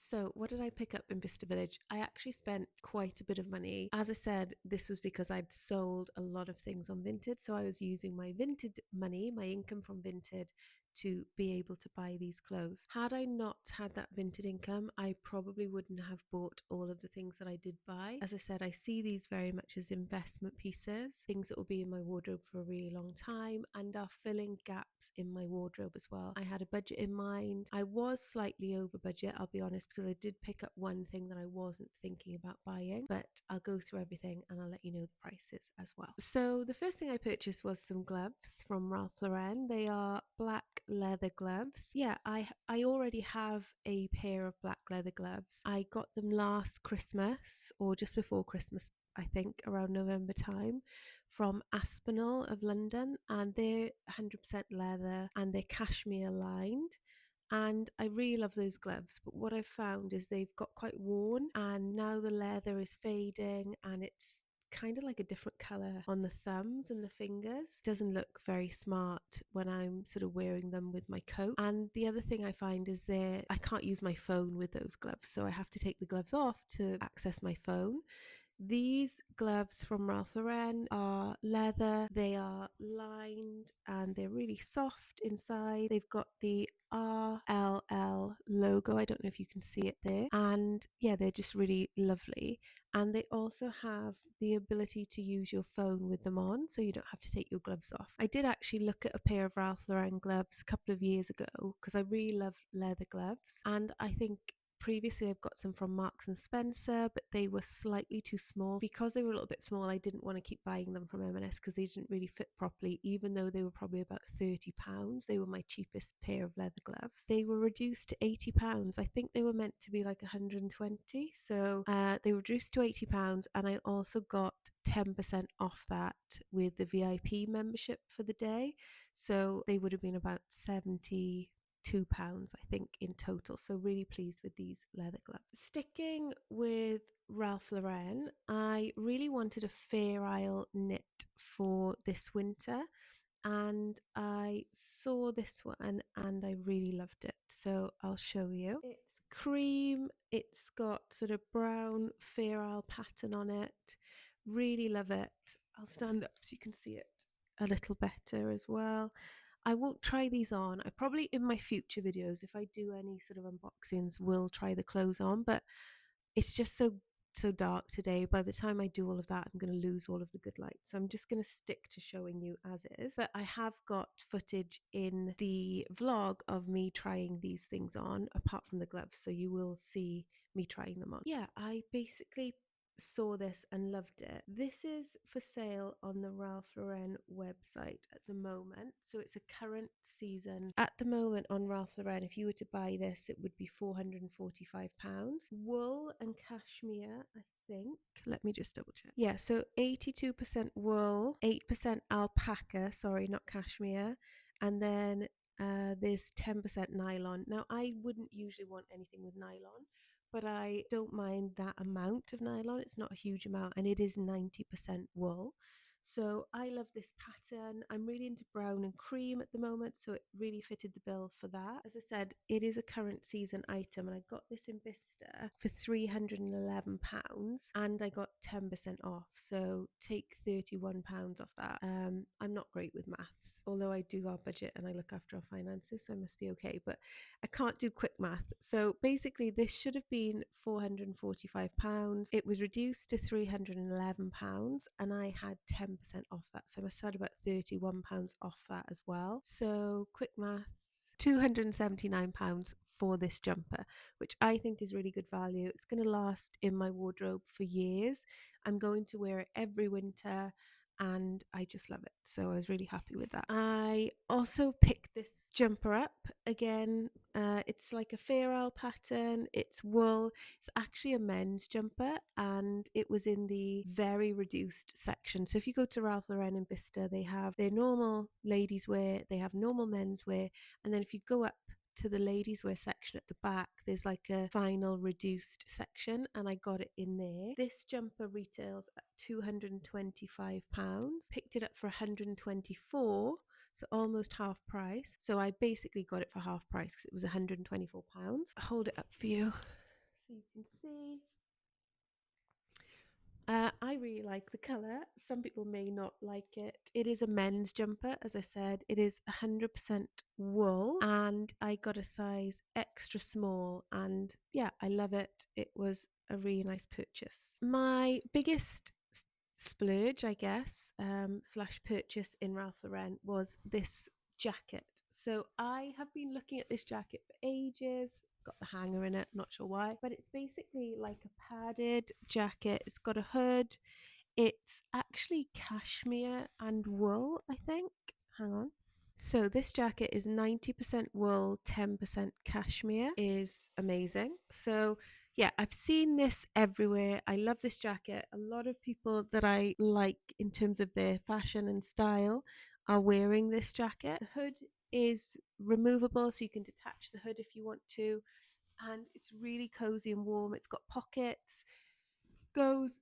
Speaker 1: So, what did I pick up in Bicester Village? I actually spent quite a bit of money. As I said, this was because I'd sold a lot of things on Vinted. So, I was using my Vinted money, my income from Vinted, to be able to buy these clothes. Had I not had that Vinted income, I probably wouldn't have bought all of the things that I did buy. As I said, I see these very much as investment pieces, things that will be in my wardrobe for a really long time and are filling gaps in my wardrobe as well. I had a budget in mind. I was slightly over budget, I'll be honest, because I did pick up one thing that I wasn't thinking about buying, but I'll go through everything and I'll let you know the prices as well. So the first thing I purchased was some gloves from Ralph Lauren. They are black leather gloves. Yeah, I already have a pair of black leather gloves. I got them last Christmas or just before Christmas, I think around November time, from Aspinall of London, and they're 100% leather and they're cashmere lined. And I really love those gloves, but what I've found is they've got quite worn, and now the leather is fading and it's kind of like a different color on the thumbs and the fingers. It doesn't look very smart when I'm sort of wearing them with my coat. And the other thing I find is I can't use my phone with those gloves, so I have to take the gloves off to access my phone. These gloves from Ralph Lauren are leather, they are lined, and they're really soft inside. They've got the RLL logo. I don't know if you can see it there. And yeah, they're just really lovely. And they also have the ability to use your phone with them on, so you don't have to take your gloves off. I did actually look at a pair of Ralph Lauren gloves a couple of years ago because I really love leather gloves. And I think previously I've got some from Marks and Spencer, but they were slightly too small. Because they were a little bit small, I didn't want to keep buying them from M&S because they didn't really fit properly, even though they were probably about £30. They were my cheapest pair of leather gloves. They were reduced to £80. I think they were meant to be like 120. So they were reduced to £80, and I also got 10% off that with the VIP membership for the day. So they would have been about £72, I think, in total. So really pleased with these leather gloves. Sticking with Ralph Lauren, I really wanted a Fair Isle knit for this winter, and I saw this one and I really loved it. So I'll show you. It's cream, it's got sort of brown Fair Isle pattern on it. Really love it. I'll stand up so you can see it a little better as well. I won't try these on. I probably in my future videos, if I do any sort of unboxings, will try the clothes on, but it's just so dark today. By the time I do all of that, I'm going to lose all of the good light. So I'm just going to stick to showing you as is. But I have got footage in the vlog of me trying these things on, apart from the gloves. So you will see me trying them on. Yeah, I basically saw this and loved it. This is for sale on the Ralph Lauren website at the moment. So it's a current season. At the moment on Ralph Lauren, if you were to buy this, it would be £445. Wool and cashmere, I think. Let me just double check. Yeah, so 82% wool, 8% alpaca, sorry, not cashmere, and then there's 10% nylon. Now, I wouldn't usually want anything with nylon, but I don't mind that amount of nylon. It's not a huge amount, and it is 90% wool. So I love this pattern. I'm really into brown and cream at the moment, so it really fitted the bill for that. As I said, it is a current season item, and I got this in Bicester for £311, and I got 10% off. So take £31 off that. I'm not great with maths, although I do our budget and I look after our finances, so I must be okay, but I can't do quick math. So basically this should have been £445. It was reduced to £311, and I had 10% off that. So I must have had about £31 off that as well. So quick maths, £279 for this jumper, which I think is really good value. It's going to last in my wardrobe for years. I'm going to wear it every winter, and I just love it. So I was really happy with that. I also picked this jumper up again. It's like a fair isle pattern. It's wool. It's actually a men's jumper, and it was in the very reduced section. So if you go to Ralph Lauren in Bicester, they have their normal ladies wear, they have normal men's wear, and then if you go up to the ladies wear section at the back, there's like a final reduced section, and I got it in there. This jumper retails at £225. Picked it up for 124, so almost half price. So I basically got it for half price because it was £124. I'll hold it up for you so you can see. I really like the colour. Some people may not like it. It is a men's jumper, as I said. It is 100% wool, and I got a size extra small, and yeah, I love it. It was a really nice purchase. My biggest splurge, I guess, slash purchase in Ralph Lauren was this jacket. So I have been looking at this jacket for ages. Got the hanger in it, not sure why, but it's basically like a padded jacket. It's got a hood. It's actually cashmere and wool, I think. Hang on. So this jacket is 90% wool, 10% cashmere. Is amazing. So yeah, I've seen this everywhere. I love this jacket. A lot of people that I like in terms of their fashion and style are wearing this jacket. The hood is removable, so you can detach the hood if you want to, and it's really cozy and warm. It's got pockets, goes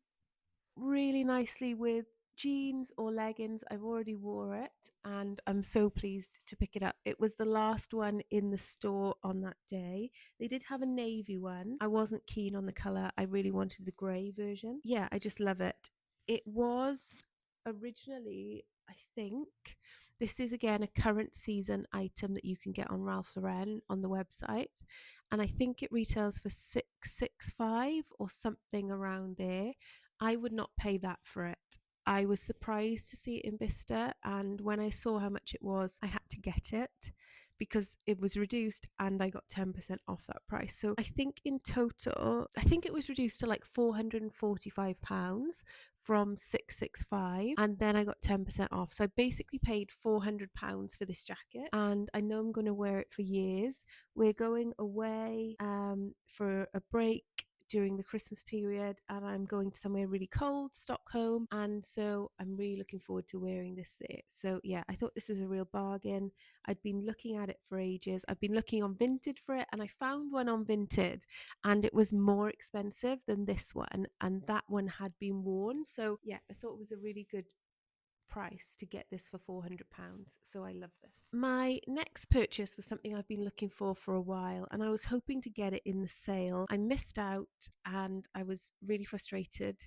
Speaker 1: really nicely with jeans or leggings. I've already wore it, and I'm so pleased to pick it up. It was the last one in the store on that day. They did have a navy one. I wasn't keen on the color. I really wanted the grey version. Yeah, I just love it. It was originally, I think, this is again a current season item that you can get on Ralph Lauren on the website, and I think it retails for 665 or something around there. I would not pay that for it. I was surprised to see it in Bicester, and when I saw how much it was, I had to get it because it was reduced and I got 10% off that price. So I think in total, I think it was reduced to like £445 from 665, and then I got 10% off. So I basically paid £400 for this jacket, and I know I'm going to wear it for years. We're going away for a break during the Christmas period, and I'm going to somewhere really cold, Stockholm, and so I'm really looking forward to wearing this there. So yeah, I thought this was a real bargain. I'd been looking at it for ages. I've been looking on Vinted for it, and I found one on Vinted, and it was more expensive than this one, and that one had been worn. So yeah, I thought it was a really good price to get this for £400. So I love this. My next purchase was something I've been looking for a while, and I was hoping to get it in the sale. I missed out, and I was really frustrated,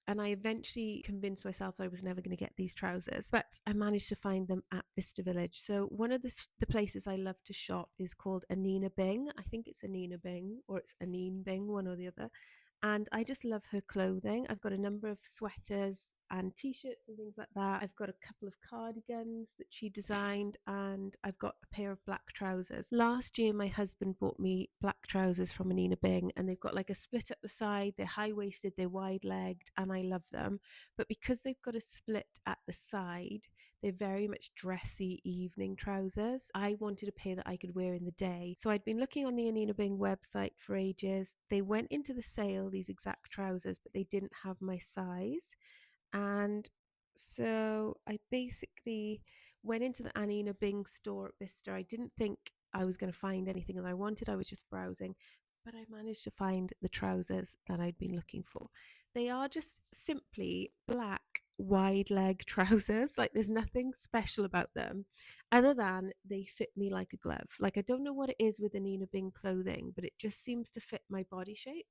Speaker 1: and I eventually convinced myself that I was never going to get these trousers, but I managed to find them at Bicester Village. So one of the places I love to shop is called Anina Bing. I think it's Anina Bing, or it's Anine Bing, one or the other. And I just love her clothing. I've got a number of sweaters and t-shirts and things like that. I've got a couple of cardigans that she designed, and I've got a pair of black trousers. Last year, my husband bought me black trousers from Anina Bing, and they've got like a split at the side. They're high-waisted, they're wide-legged, and I love them. But because they've got a split at the side, they're very much dressy evening trousers. I wanted a pair that I could wear in the day. So I'd been looking on the Anina Bing website for ages. They went into the sale, these exact trousers, but they didn't have my size. And so I basically went into the Anina Bing store at Bicester. I didn't think I was going to find anything that I wanted. I was just browsing, but I managed to find the trousers that I'd been looking for. They are just simply black wide leg trousers. Like, there's nothing special about them other than they fit me like a glove. Like, I don't know what it is with Anina Bing clothing, but it just seems to fit my body shape.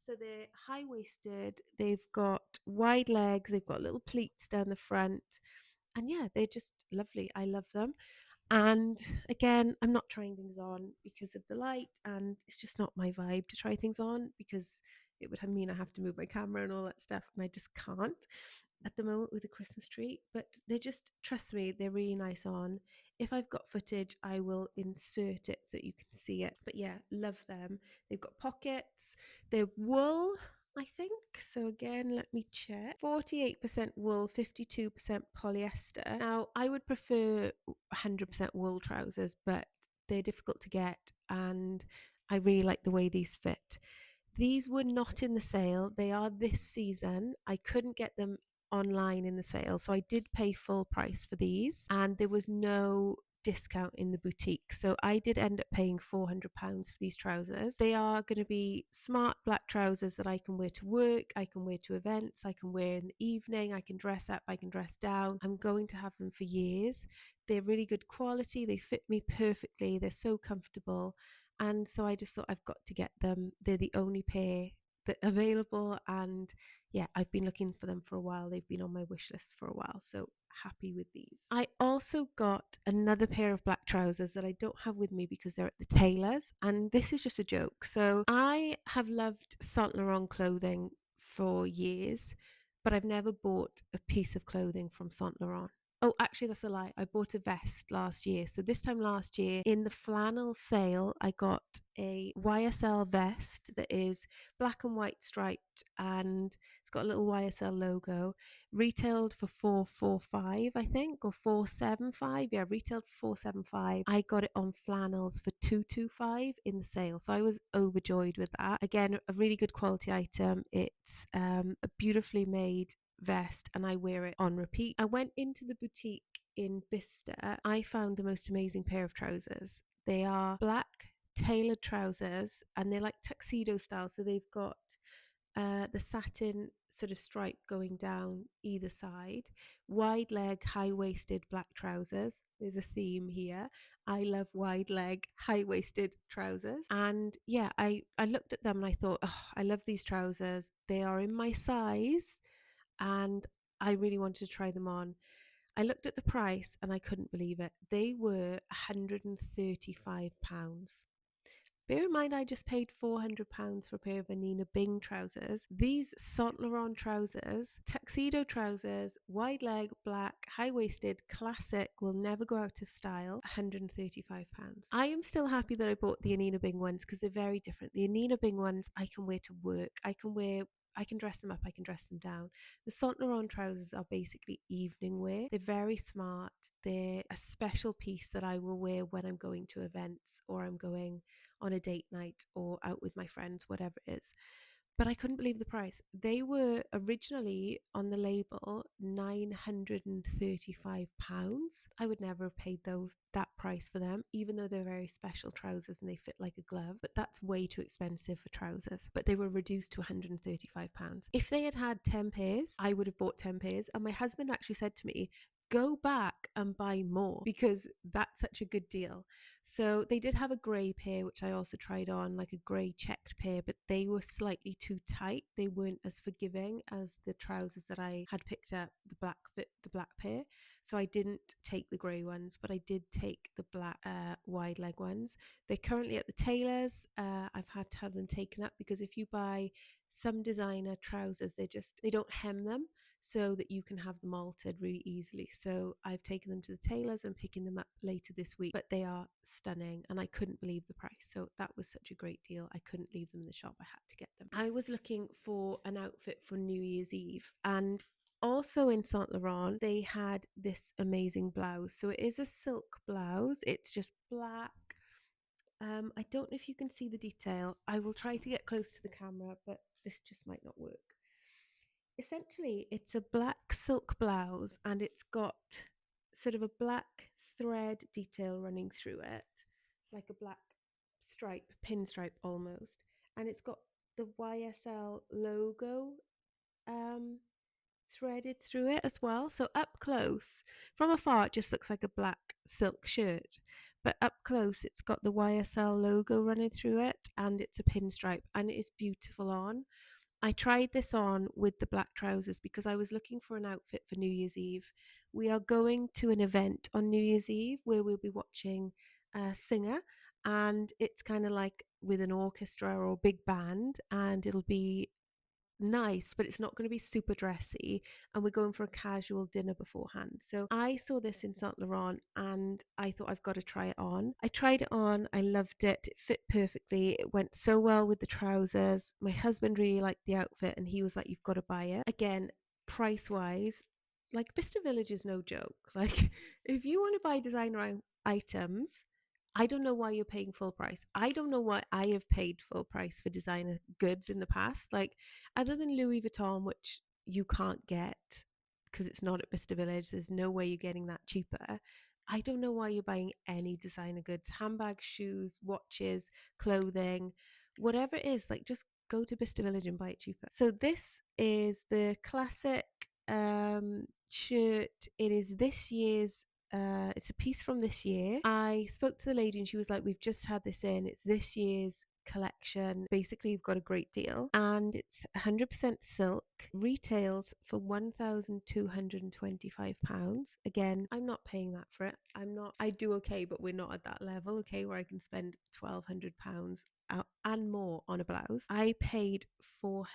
Speaker 1: So they're high waisted, they've got wide legs, they've got little pleats down the front, and yeah, they're just lovely. I love them. And again, I'm not trying things on because of the light, and it's just not my vibe to try things on because it would mean I have to move my camera and all that stuff, and I just can't at the moment with the Christmas tree. But they just, trust me, they're really nice on. If I've got footage, I will insert it so that you can see it. But yeah, love them. They've got pockets, they're wool. I think so. Again, let me check. 48% wool, 52% polyester. Now, I would prefer 100% wool trousers, but they're difficult to get, and I really like the way these fit. These were not in the sale. They are this season. I couldn't get them online in the sale, so I did pay full price for these, and there was no discount in the boutique. So I did end up paying £400 for these trousers. They are going to be smart black trousers that I can wear to work, I can wear to events, I can wear in the evening, I can dress up, I can dress down. I'm going to have them for years. They're really good quality, they fit me perfectly, they're so comfortable. And so I just thought I've got to get them. They're the only pair that are available, and yeah, I've been looking for them for a while. They've been on my wish list for a while, so happy with these. I also got another pair of black trousers that I don't have with me because they're at the tailor's, and this is just a joke. So I have loved Saint Laurent clothing for years, but I've never bought a piece of clothing from Saint Laurent. Oh, actually, that's a lie. I bought a vest last year. So this time last year, in the flannel sale, I got a YSL vest that is black and white striped, and it's got a little YSL logo. Retailed for 445, I think, or 475. Yeah, retailed for 475. I got it on flannels for 225 in the sale. So I was overjoyed with that. Again, a really good quality item. It's a beautifully made vest, and I wear it on repeat. I went into the boutique in Bicester. I found the most amazing pair of trousers. They are black tailored trousers, and they're like tuxedo style. So they've got the satin sort of stripe going down either side, wide leg, high waisted black trousers. There's a theme here. I love wide leg, high waisted trousers. And yeah, I looked at them and I thought, oh, I love these trousers. They are in my size, and I really wanted to try them on. I looked at the price and I couldn't believe it. They were £135. Bear in mind, I just paid £400 for a pair of Anina Bing trousers. These Saint Laurent trousers, tuxedo trousers, wide leg, black, high waisted, classic, will never go out of style, £135. I am still happy that I bought the Anina Bing ones because they're very different. The Anina Bing ones I can wear to work. I can dress them up, I can dress them down. The Saint Laurent trousers are basically evening wear. They're very smart. They're a special piece that I will wear when I'm going to events, or I'm going on a date night, or out with my friends, whatever it is. But I couldn't believe the price. They were originally on the label £935. I would never have paid that price for them, even though they're very special trousers and they fit like a glove. But that's way too expensive for trousers. But they were reduced to £135. If they had had 10 pairs, I would have bought 10 pairs. And my husband actually said to me, go back and buy more because that's such a good deal. So they did have a grey pair, which I also tried on, like a grey checked pair, but they were slightly too tight. They weren't as forgiving as the trousers that I had picked up, the black pair. So I didn't take the grey ones, but I did take the black wide leg ones. They're currently at the tailor's. I've had to have them taken up because if you buy some designer trousers, they don't hem them, so that you can have them altered really easily. So I've taken them to the tailor's and picking them up later this week, but they are stunning and I couldn't believe the price. So that was such a great deal. I couldn't leave them in the shop. I had to get them. I was looking for an outfit for New Year's Eve, and also in Saint Laurent, they had this amazing blouse. So it is a silk blouse. It's just black. I don't know if you can see the detail. I will try to get close to the camera, but this just might not work. Essentially, it's a black silk blouse and it's got sort of a black thread detail running through it, like a black stripe, pinstripe almost. And it's got the YSL logo um, threaded through it as well. So up close, from afar, it just looks like a black silk shirt. But up close, it's got the YSL logo running through it, and it's a pinstripe, and it is beautiful on. I tried this on with the black trousers because I was looking for an outfit for New Year's Eve. We are going to an event on New Year's Eve where we'll be watching a singer, and it's kind of like with an orchestra or big band, and it'll be nice, but it's not going to be super dressy. And we're going for a casual dinner beforehand. So I saw this in Saint Laurent and I thought I've got to try it on. I tried it on. I loved it. It fit perfectly. It went so well with the trousers. My husband really liked the outfit and he was like, you've got to buy it. Again, price wise, like Bicester Village is no joke. Like if you want to buy designer items, I don't know why you're paying full price. I don't know why I have paid full price for designer goods in the past. Like, other than Louis Vuitton, which you can't get because it's not at Bicester Village, there's no way you're getting that cheaper. I don't know why you're buying any designer goods, handbags, shoes, watches, clothing, whatever it is. Like, just go to Bicester Village and buy it cheaper. So, this is the classic shirt. It is this year's it's a piece from this year. I spoke to the lady and she was like, we've just had this in. It's this year's collection. Basically, you've got a great deal. And it's 100% silk. Retails for £1,225. Again, I'm not paying that for it. I do okay, but we're not at that level, okay, where I can spend £1,200 and more on a blouse. I paid £430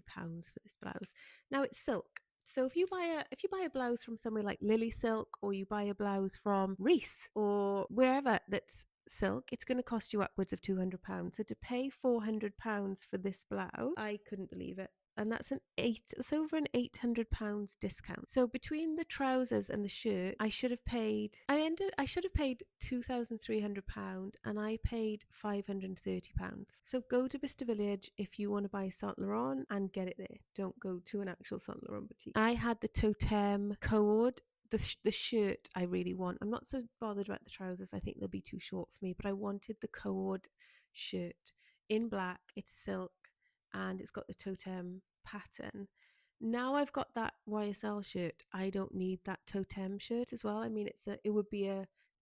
Speaker 1: for this blouse. Now it's silk. So if you buy a blouse from somewhere like Lily Silk, or you buy a blouse from Wreaths or wherever that's silk, it's going to cost you upwards of £200. So to pay £400 for this blouse, I couldn't believe it. And that's over an £800 discount. So between the trousers and the shirt, I should have paid £2,300 and I paid £530. So go to Bicester Village if you want to buy Saint Laurent and get it there. Don't go to an actual Saint Laurent boutique. I had the Totem cord. The shirt I really want. I'm not so bothered about the trousers. I think they'll be too short for me, but I wanted the cord shirt in black. It's silk and it's got the totem pattern. Now I've got that YSL shirt, I don't need that totem shirt as well. I mean, it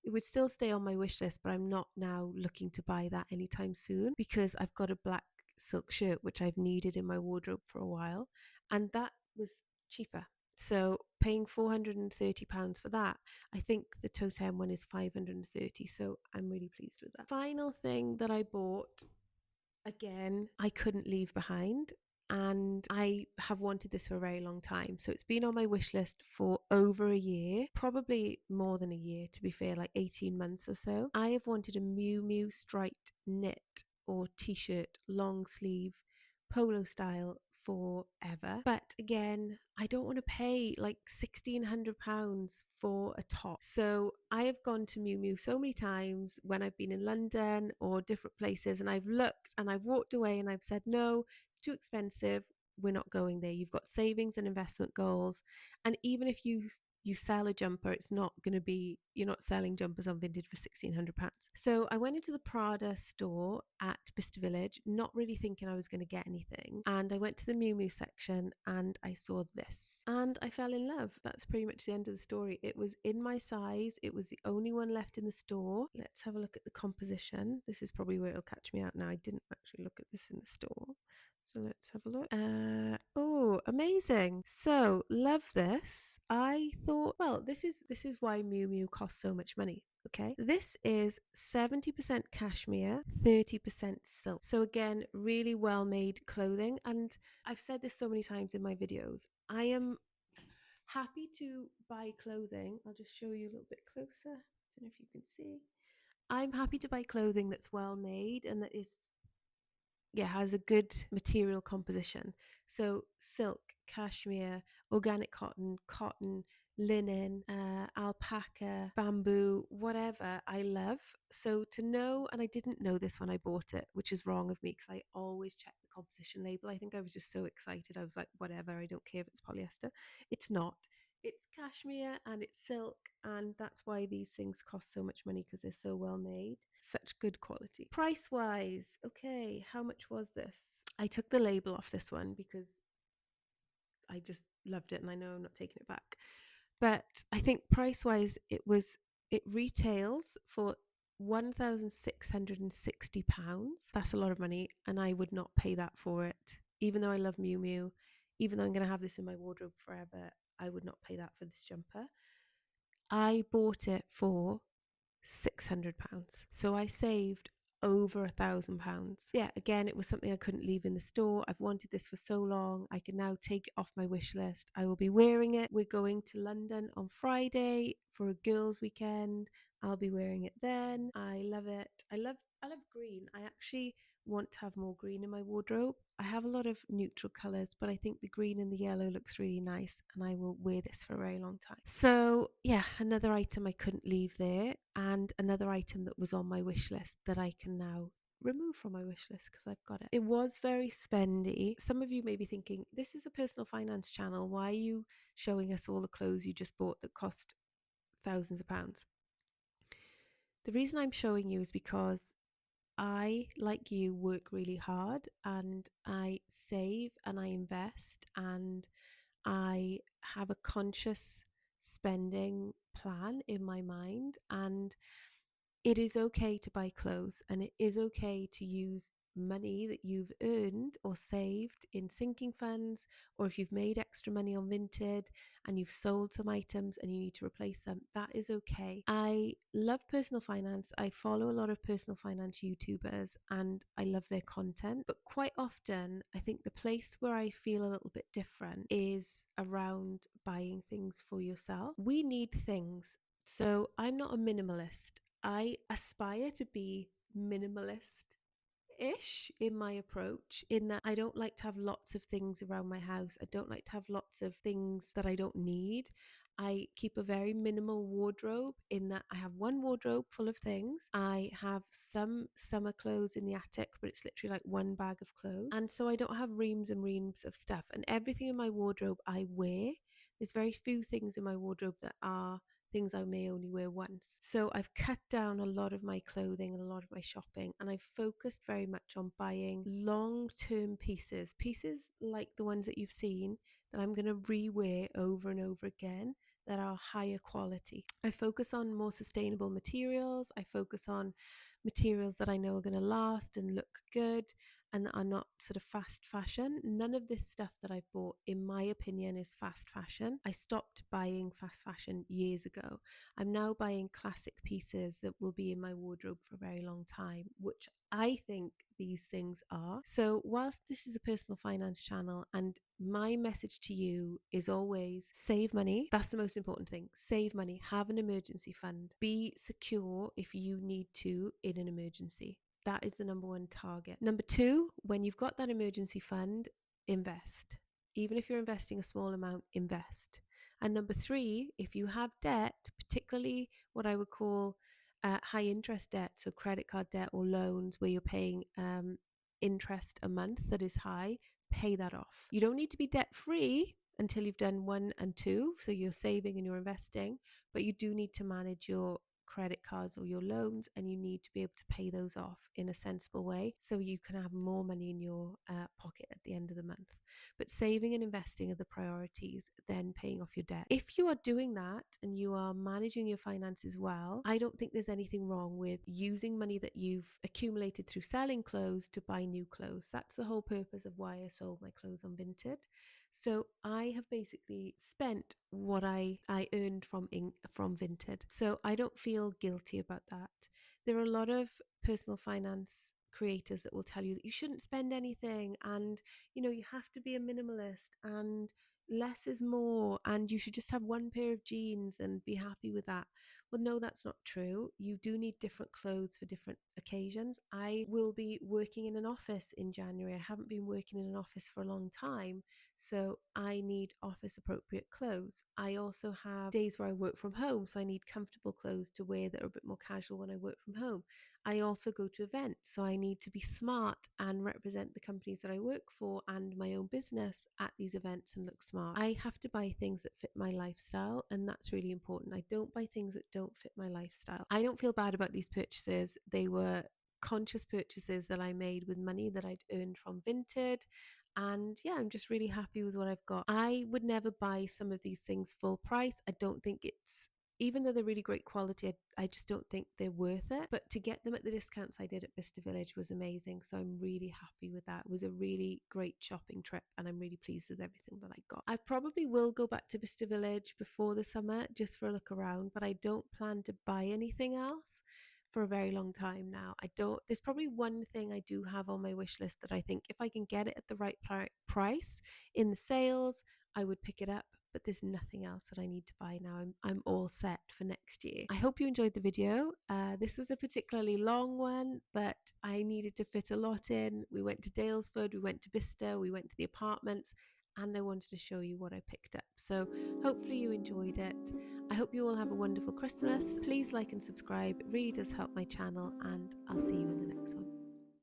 Speaker 1: would still stay on my wish list, but I'm not now looking to buy that anytime soon because I've got a black silk shirt which I've needed in my wardrobe for a while, and that was cheaper. So paying £430 for that, I think the totem one is £530. So I'm really pleased with that. Final thing that I bought, again, I couldn't leave behind. And I have wanted this for a very long time. So it's been on my wish list for over a year, probably more than a year, to be fair, like 18 months or so. I have wanted a Miu Miu striped knit or t-shirt, long sleeve, polo style forever. But again, I don't want to pay like £1,600 for a top. So I have gone to Miu Miu so many times when I've been in London or different places, and I've looked and I've walked away and I've said, no, it's too expensive. We're not going there. You've got savings and investment goals. And even if you sell a jumper, it's not going to be, you're not selling jumpers on Vinted for £1,600. So I went into the Prada store at Bicester Village, not really thinking I was going to get anything. And I went to the Miu Miu section and I saw this and I fell in love. That's pretty much the end of the story. It was in my size. It was the only one left in the store. Let's have a look at the composition. This is probably where it'll catch me out now. I didn't actually look at this in the store. So let's have a look. Oh, amazing. So love this. I thought, well, this is why Miu Miu costs so much money. Okay. This is 70% cashmere, 30% silk. So again, really well made clothing. And I've said this so many times in my videos. I am happy to buy clothing. I'll just show you a little bit closer. I don't know if you can see. I'm happy to buy clothing that's well made and that has a good material composition. So silk, cashmere, organic cotton, linen, alpaca, bamboo, whatever I love. So to know, and I didn't know this when I bought it, which is wrong of me because I always check the composition label. I think I was just so excited. I was like, whatever, I don't care if it's polyester. It's not. It's cashmere and it's silk, and that's why these things cost so much money, because they're so well made. Such good quality. Price wise, okay, how much was this? I took the label off this one because I just loved it and I know I'm not taking it back. But I think price wise, it retails for £1,660. That's a lot of money, and I would not pay that for it. Even though I love Miu Miu, even though I'm going to have this in my wardrobe forever, I would not pay that for this jumper. I bought it for £600. So I saved over £1,000. Yeah, again, it was something I couldn't leave in the store. I've wanted this for so long. I can now take it off my wish list. I will be wearing it. We're going to London on Friday for a girls' weekend. I'll be wearing it then. I love it. I love green. I actually want to have more green in my wardrobe. I have a lot of neutral colours, but I think the green and the yellow looks really nice, and I will wear this for a very long time. So yeah, another item I couldn't leave there, and another item that was on my wish list that I can now remove from my wish list because I've got it. It was very spendy. Some of you may be thinking, this is a personal finance channel. Why are you showing us all the clothes you just bought that cost thousands of pounds? The reason I'm showing you is because I, like you, work really hard and I save and I invest and I have a conscious spending plan in my mind, and it is okay to buy clothes and it is okay to use money that you've earned or saved in sinking funds, or if you've made extra money on Vinted and you've sold some items and you need to replace them, that is okay. I love personal finance. I follow a lot of personal finance YouTubers and I love their content, but quite often I think the place where I feel a little bit different is around buying things for yourself. We need things. So I'm not a minimalist. I aspire to be minimalist ish in my approach, in that I don't like to have lots of things around my house. I don't like to have lots of things that I don't need. I keep a very minimal wardrobe, in that I have one wardrobe full of things. I have some summer clothes in the attic, but it's literally like one bag of clothes. And so I don't have reams and reams of stuff. And everything in my wardrobe I wear. There's very few things in my wardrobe that are things I may only wear once. So I've cut down a lot of my clothing and a lot of my shopping, and I've focused very much on buying long-term pieces like the ones that you've seen that I'm going to rewear over and over again, that are higher quality. I focus on more sustainable materials. I focus on materials that I know are going to last and look good and that are not sort of fast fashion. None of this stuff that I've bought, in my opinion, is fast fashion. I stopped buying fast fashion years ago. I'm now buying classic pieces that will be in my wardrobe for a very long time, which I think these things are. So whilst this is a personal finance channel, and my message to you is always save money. That's the most important thing. Save money, have an emergency fund, be secure if you need to in an emergency. That is the number one target. Number two, when you've got that emergency fund, invest. Even if you're investing a small amount, invest. And number three, if you have debt, particularly what I would call high interest debt, so credit card debt or loans where you're paying interest a month that is high, pay that off. You don't need to be debt free until you've done 1 and 2, so you're saving and you're investing, but you do need to manage your credit cards or your loans, and you need to be able to pay those off in a sensible way so you can have more money in your pocket at the end of the month. But saving and investing are the priorities, then paying off your debt. If you are doing that and you are managing your finances well, I don't think there's anything wrong with using money that you've accumulated through selling clothes to buy new clothes. That's the whole purpose of why I sold my clothes on Vinted. So I have basically spent what I earned from Vinted. So I don't feel guilty about that. There are a lot of personal finance creators that will tell you that you shouldn't spend anything, and you have to be a minimalist, and less is more, and you should just have one pair of jeans and be happy with that. Well, no, that's not true. You do need different clothes for different occasions. I will be working in an office in January. I haven't been working in an office for a long time, so I need office appropriate clothes. I also have days where I work from home, so I need comfortable clothes to wear that are a bit more casual when I work from home. I also go to events, so I need to be smart and represent the companies that I work for and my own business at these events and look smart. I have to buy things that fit my lifestyle, and that's really important. I don't buy things that don't fit my lifestyle. I don't feel bad about these purchases. They were conscious purchases that I made with money that I'd earned from Vinted. And yeah, I'm just really happy with what I've got. I would never buy some of these things full price. I don't think it's, even though they're really great quality, I just don't think they're worth it. But to get them at the discounts I did at Bicester Village was amazing. So I'm really happy with that. It was a really great shopping trip and I'm really pleased with everything that I got. I probably will go back to Bicester Village before the summer just for a look around, but I don't plan to buy anything else for a very long time now. There's probably one thing I do have on my wish list that I think if I can get it at the right price in the sales, I would pick it up. But there's nothing else that I need to buy now. I'm all set for next year. I hope you enjoyed the video. This was a particularly long one, but I needed to fit a lot in. We went to Daylesford, we went to Bicester, we went to the apartments, and I wanted to show you what I picked up. So hopefully you enjoyed it. I hope you all have a wonderful Christmas. Please like and subscribe. It really does help my channel, and I'll see you in the next one.